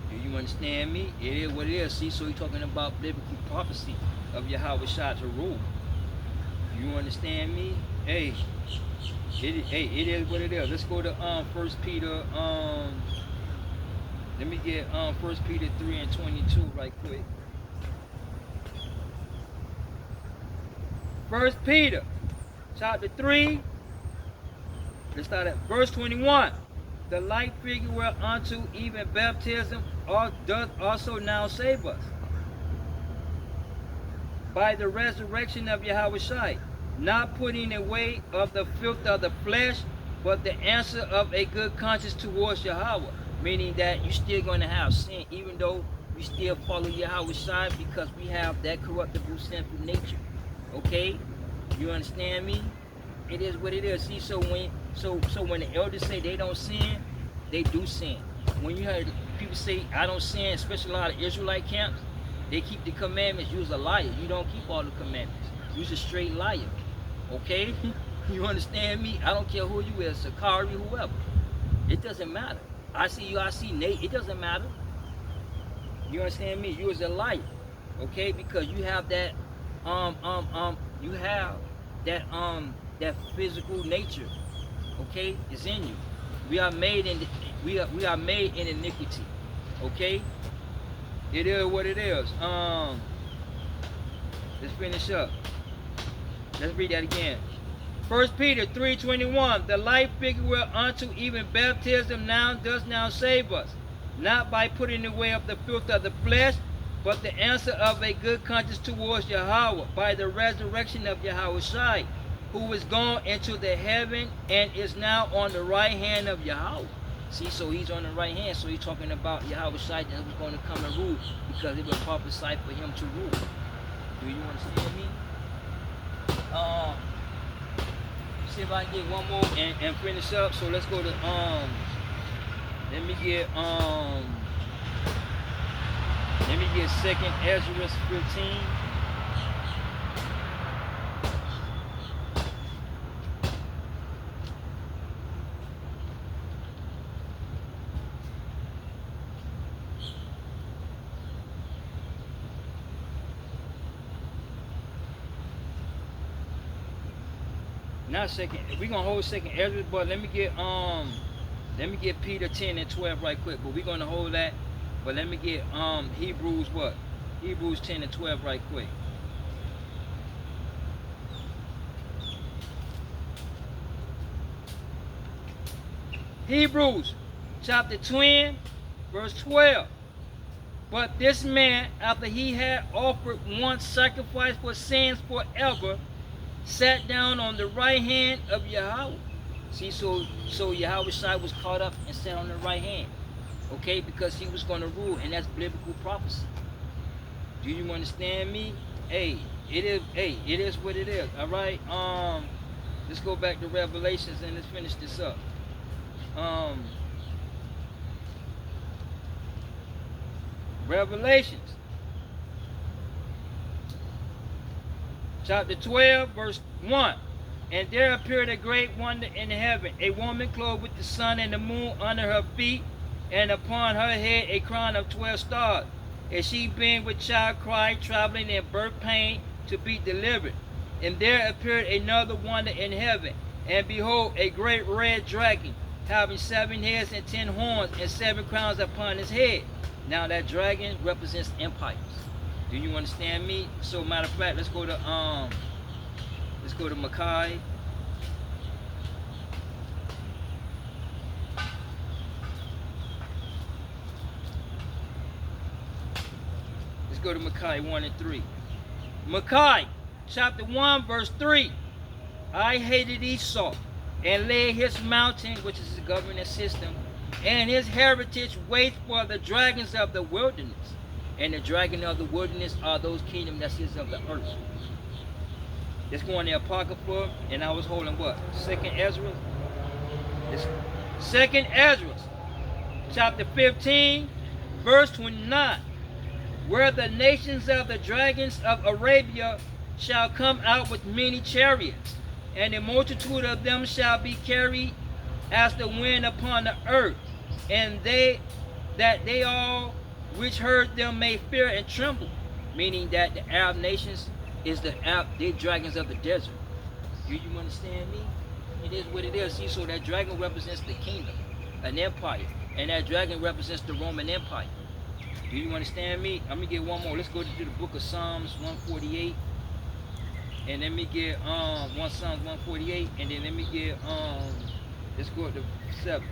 Do you understand me? It is what it is. See, so he's talking about biblical prophecy of Yahweh Shai to rule. You understand me? Hey, it is what it is. Let's go to First Peter. Let me get 1 Peter 3 and 22 right quick. 1 Peter chapter 3. Let's start at verse 21. The light figure whereunto even baptism doth also now save us, by the resurrection of Yahweh Shai, not putting away of the filth of the flesh, but the answer of a good conscience towards Yahweh. Meaning that you're still going to have sin, even though we still follow Yahweh Shai, because we have that corruptible sinful nature. Okay? You understand me? It is what it is. See, so when the elders say they don't sin, they do sin. When you heard people say I don't sin, especially a lot of Israelite camps, they keep the commandments. You're a liar. You don't keep all the commandments. You're a straight liar. Okay? You understand me? I don't care who you is, Sakari, whoever. It doesn't matter. I see you, I see Nate. It doesn't matter. You understand me? You is a liar. Okay? Because you have that you have that physical nature. Okay? It's in you. We are made in iniquity. Okay? It is what it is. Let's finish up. Let's read that again. 1 Peter 3:21. The life figure whereunto even baptism now does now save us, not by putting away of the filth of the flesh, but the answer of a good conscience towards Yahweh, by the resurrection of Yahweh Shai, who is gone into the heaven and is now on the right hand of Yahweh. See, so he's on the right hand, so he's talking about Yahweh Shai that was going to come and rule, because it was prophesied for him to rule. Do you understand me? See if I can get one more and finish up. So let's go to let me get 2nd Ezra 15. Not second. We're gonna hold 2nd Ezra, but let me get Peter 10 and 12 right quick. But we're gonna hold that. But let me get Hebrews what? Hebrews 10 and 12 right quick. Hebrews chapter 20, verse 12. But this man, after he had offered one sacrifice for sins forever, sat down on the right hand of Yahweh. See, so Yahweh Shai was caught up and sat on the right hand. Okay, because he was going to rule, and that's biblical prophecy. Do you understand me? Hey, it is what it is. All right. Let's go back to Revelations and let's finish this up. Revelations chapter 12, verse 1. And there appeared a great wonder in heaven, a woman clothed with the sun and the moon under her feet, and upon her head a crown of 12 stars. And she being with child cried, traveling in birth pain to be delivered. And there appeared another wonder in heaven, and behold, a great red dragon, having 7 heads and 10 horns, and 7 crowns upon his head. Now that dragon represents empires. Do you understand me? So matter of fact, let's go to Makai. Let's go to Makai 1 and 3. Makai chapter 1 verse 3. I hated Esau and laid his mountain, which is the governance system, and his heritage wait for the dragons of the wilderness. And the dragon of the wilderness are those kingdoms that is of the earth. Let's go on the Apocrypha, and I was holding what? 2nd Ezra? It's 2nd Ezra, chapter 15, verse 29. Where the nations of the dragons of Arabia shall come out with many chariots, and a multitude of them shall be carried as the wind upon the earth, and they all which heard them may fear and tremble. Meaning that the Arab nations is they dragons of the desert. Do you understand me? It is what it is. See, so that dragon represents the kingdom, an empire, and that dragon represents the Roman Empire. Do you understand me? I'm gonna get one more. Let's go to the book of Psalms 148, and let me get one Psalms 148, and then let me get let's go to 7.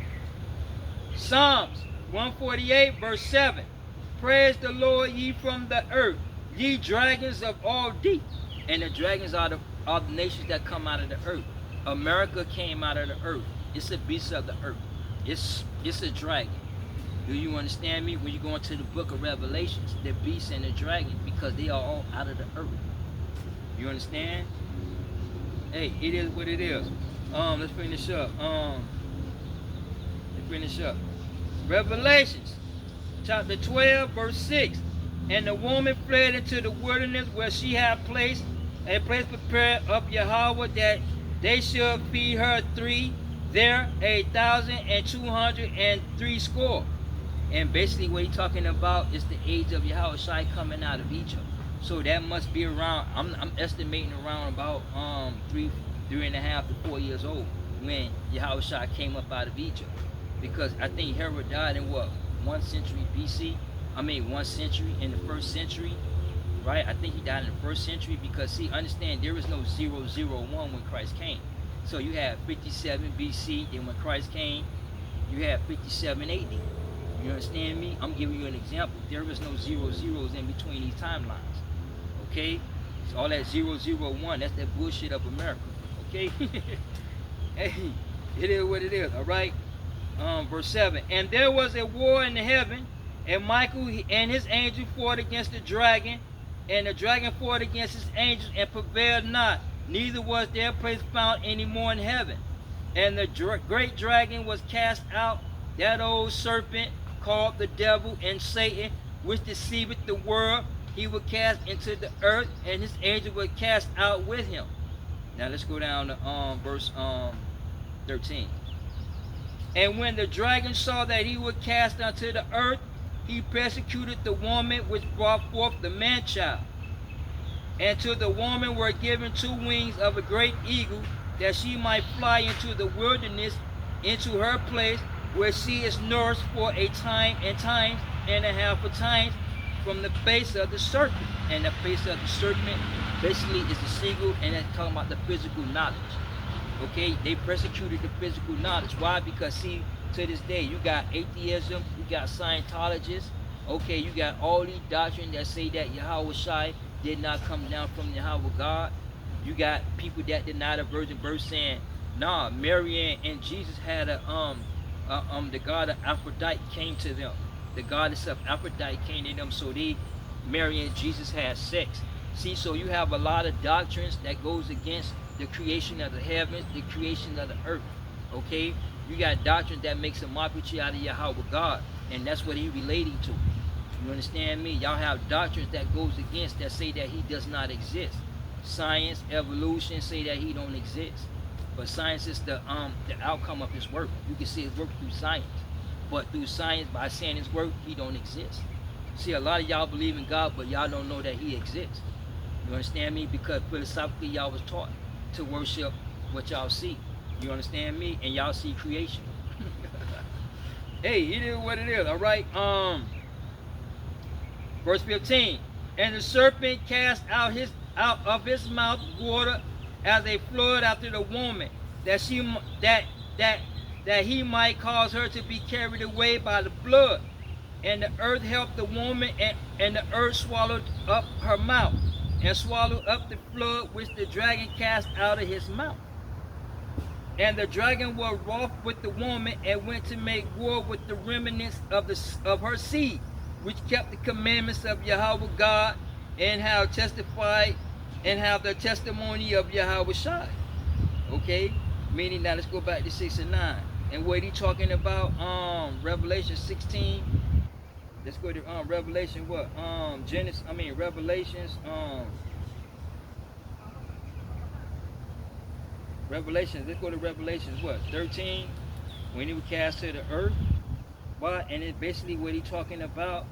Psalms 148 verse 7. Praise the Lord, ye from the earth, ye dragons of all deep. And the dragons are the nations that come out of the earth. America came out of the earth. It's a beast of the earth. It's a dragon. Do you understand me? When you go into the book of Revelations, the beast and the dragon, because they are all out of the earth. You understand? Hey, it is what it is. Let's finish up. Revelations chapter 12 verse 6. And the woman fled into the wilderness, where she had a place prepared of Yahweh, that they should feed her 1,203 score. And basically what he's talking about is the age of Yahushua coming out of Egypt. So that must be around, I'm estimating around about 3.5 to 4 years old when Yahushua came up out of Egypt. Because I think Herod died in what, 1 century BC? 1 century in the 1st century, right? I think he died in the 1st century, because see, understand, there is no 001 when Christ came. So you have 57 BC, then when Christ came, you have 57 AD. You understand me? I'm giving you an example. There is no 00s in between these timelines. Okay? So all that 001, that's that bullshit of America. Okay? Hey, it is what it is, alright? Verse 7. And there was a war in the heaven, and Michael and his angel fought against the dragon, and the dragon fought against his angels and prevailed not, neither was their place found any more in heaven. And the great dragon was cast out, that old serpent called the devil and Satan, which deceiveth the world. He was cast into the earth, and his angel was cast out with him. Now let's go down to verse 13. And when the dragon saw that he was cast unto the earth, he persecuted the woman which brought forth the man-child. And to the woman were given 2 wings of a great eagle, that she might fly into the wilderness, into her place, where she is nourished for a time and times and a half of times from the face of the serpent. And the face of the serpent basically is the single, and that's talking about the physical knowledge. Okay, they persecuted the physical knowledge. Why? Because see, to this day, you got atheism, you got Scientologists, okay, you got all these doctrines that say that Yahweh Shai did not come down from Yahweh God. You got people that deny the virgin birth, saying, nah, Mary and Jesus had the god of Aphrodite came to them. The goddess of Aphrodite came to them, so Mary and Jesus had sex. See, so you have a lot of doctrines that goes against the creation of the heavens, the creation of the earth. Okay? You got doctrine that makes a mockery out of Yahweh God, and that's what he relating to. You understand me? Y'all have doctrines that goes against, that say that he does not exist. Science, evolution say that he don't exist. But science is the outcome of his work. You can see his work through science. But through science, by saying his work, he don't exist. See, a lot of y'all believe in God, but y'all don't know that he exists. You understand me? Because philosophically y'all was taught to worship what y'all see. You understand me? And y'all see creation. Hey, it is what it is, alright? Verse 15. And the serpent cast out of his mouth water as a flood after the woman, that he might cause her to be carried away by the flood. And the earth helped the woman, and the earth swallowed up her mouth, and swallowed up the flood which the dragon cast out of his mouth. And the dragon was wroth with the woman, and went to make war with the remnants of her seed, which kept the commandments of Yahweh God, and have testified, and have the testimony of Yahweh Shai. Okay? Meaning, now let's go back to 6 and 9. And what he talking about? Revelation 16. Let's go to Revelation what? Genesis. I mean Revelations. Revelations. Let's go to Revelations what? 13. When he was cast to the earth. Why? And it's basically what he talking about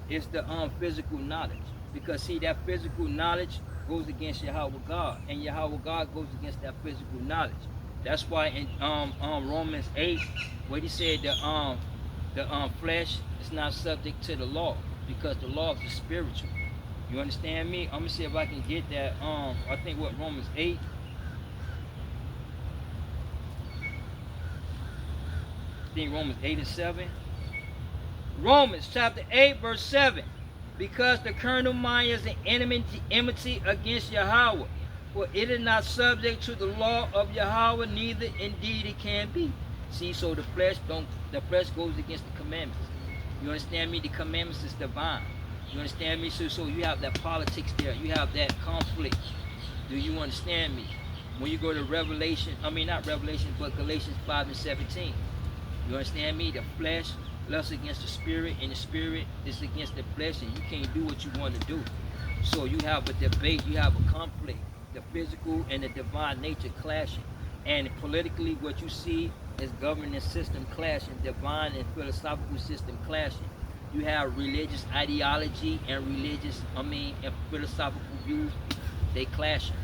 is the physical knowledge. Because see, that physical knowledge goes against Yahweh God, and Yahweh God goes against that physical knowledge. That's why in Romans 8, what he said, the flesh is not subject to the law, because the law is spiritual. You understand me? I'm gonna see if I can get that. I think what Romans 8. I think Romans 8 and 7. Romans chapter 8 verse 7. Because the carnal mind is an enmity against Yahweh, for it is not subject to the law of Yahweh, neither indeed it can be. See, so the flesh goes against the commandments. You understand me? The commandments is divine. You understand me? So you have that politics there. You have that conflict. Do you understand me? When you go to Revelation, I mean not Revelation, but Galatians 5 and 17. You understand me? The flesh lusts against the spirit, and the spirit is against the flesh, and you can't do what you want to do. So you have a debate, you have a conflict, the physical and the divine nature clashing. And politically, what you see is governance system clashing, divine and philosophical system clashing. You have religious ideology and and philosophical views, they clashing.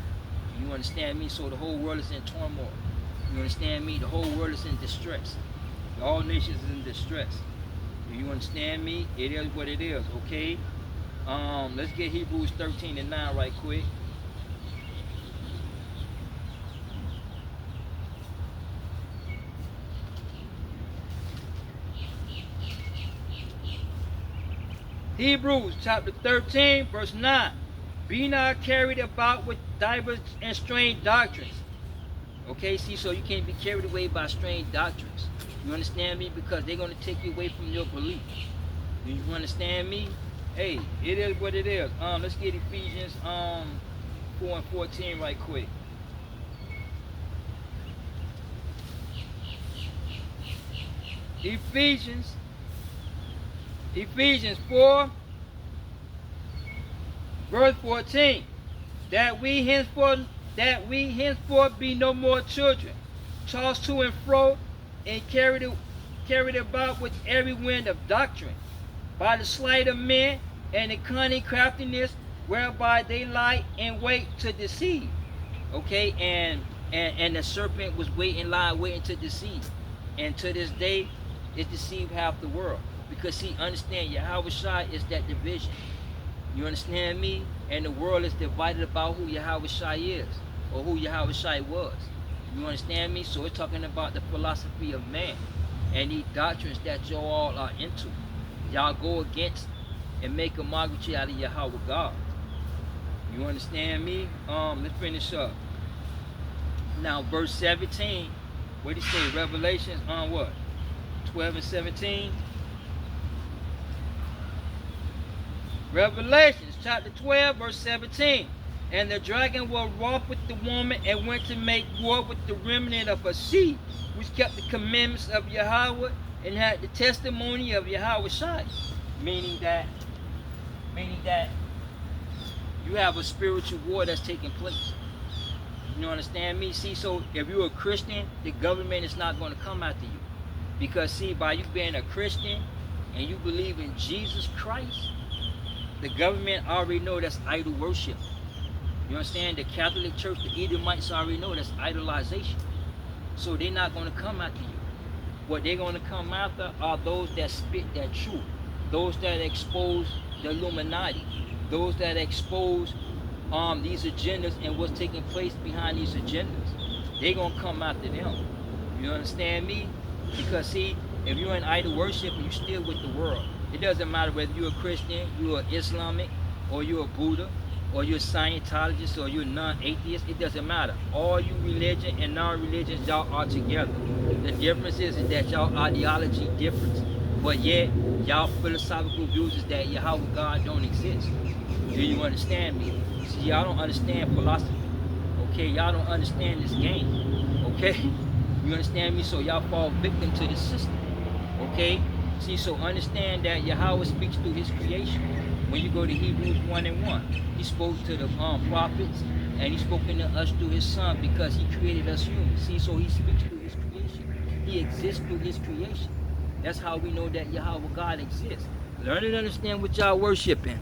You understand me? So the whole world is in turmoil. You understand me? The whole world is in distress. All nations is in distress. Do you understand me? It is what it is, okay? Let's get Hebrews 13 and 9 right quick. Hebrews chapter 13, verse 9. Be not carried about with diverse and strange doctrines. Okay, see, so you can't be carried away by strange doctrines. You understand me? Because they're going to take you away from your belief. Do you understand me? Hey, it is what it is. Let's get Ephesians 4 and 14 right quick. Ephesians 4 verse 14. That we henceforth be no more children, tossed to and fro, and carried about with every wind of doctrine, by the sleight of men and the cunning craftiness whereby they lie in wait to deceive. Okay, and the serpent was waiting to deceive. And to this day, it deceived half the world. Because see, understand, Yahweh Shai is that division. You understand me? And the world is divided about who Yahweh Shai is, or who Yahweh Shai was. You understand me? So it's talking about the philosophy of man and these doctrines that you all are into. Y'all go against and make a mockery out of Yahweh God. You understand me? Let's finish up. Now, verse 17. What do you say? Revelations on what? 12 and 17. Revelations chapter 12 verse 17. And the dragon was wroth with the woman and went to make war with the remnant of her seed, which kept the commandments of Yahweh and had the testimony of Yahweh Shai. Meaning that you have a spiritual war that's taking place. You understand me? See, so if you're a Christian, the government is not going to come after you. Because see, by you being a Christian and you believe in Jesus Christ, the government already know that's idol worship. You understand? The Catholic Church, the Edomites already know that's idolization. So they're not going to come after you. What they're going to come after are those that spit that truth. Those that expose the Illuminati. Those that expose these agendas and what's taking place behind these agendas. They're going to come after them. You understand me? Because see, if you're in idol worship, you're still with the world. It doesn't matter whether you're a Christian, you're Islamic, or you're a Buddha, or you're a Scientologist, or you're non-atheist. It doesn't matter. All you religion and non-religions, y'all are together. The difference is that y'all ideology differs. But yet, y'all philosophical views is that Yahweh God don't exist. Do you understand me? See, y'all don't understand philosophy. Okay, y'all don't understand this game. Okay? You understand me? So y'all fall victim to the system. Okay? See, so understand that Yahweh speaks through his creation. When you go to Hebrews 1 and 1, he spoke to the prophets, and he's spoken to us through his son because he created us humans. See, so he speaks through his creation. He exists through his creation. That's how we know that Yahweh God exists. Learn and understand what y'all worshiping.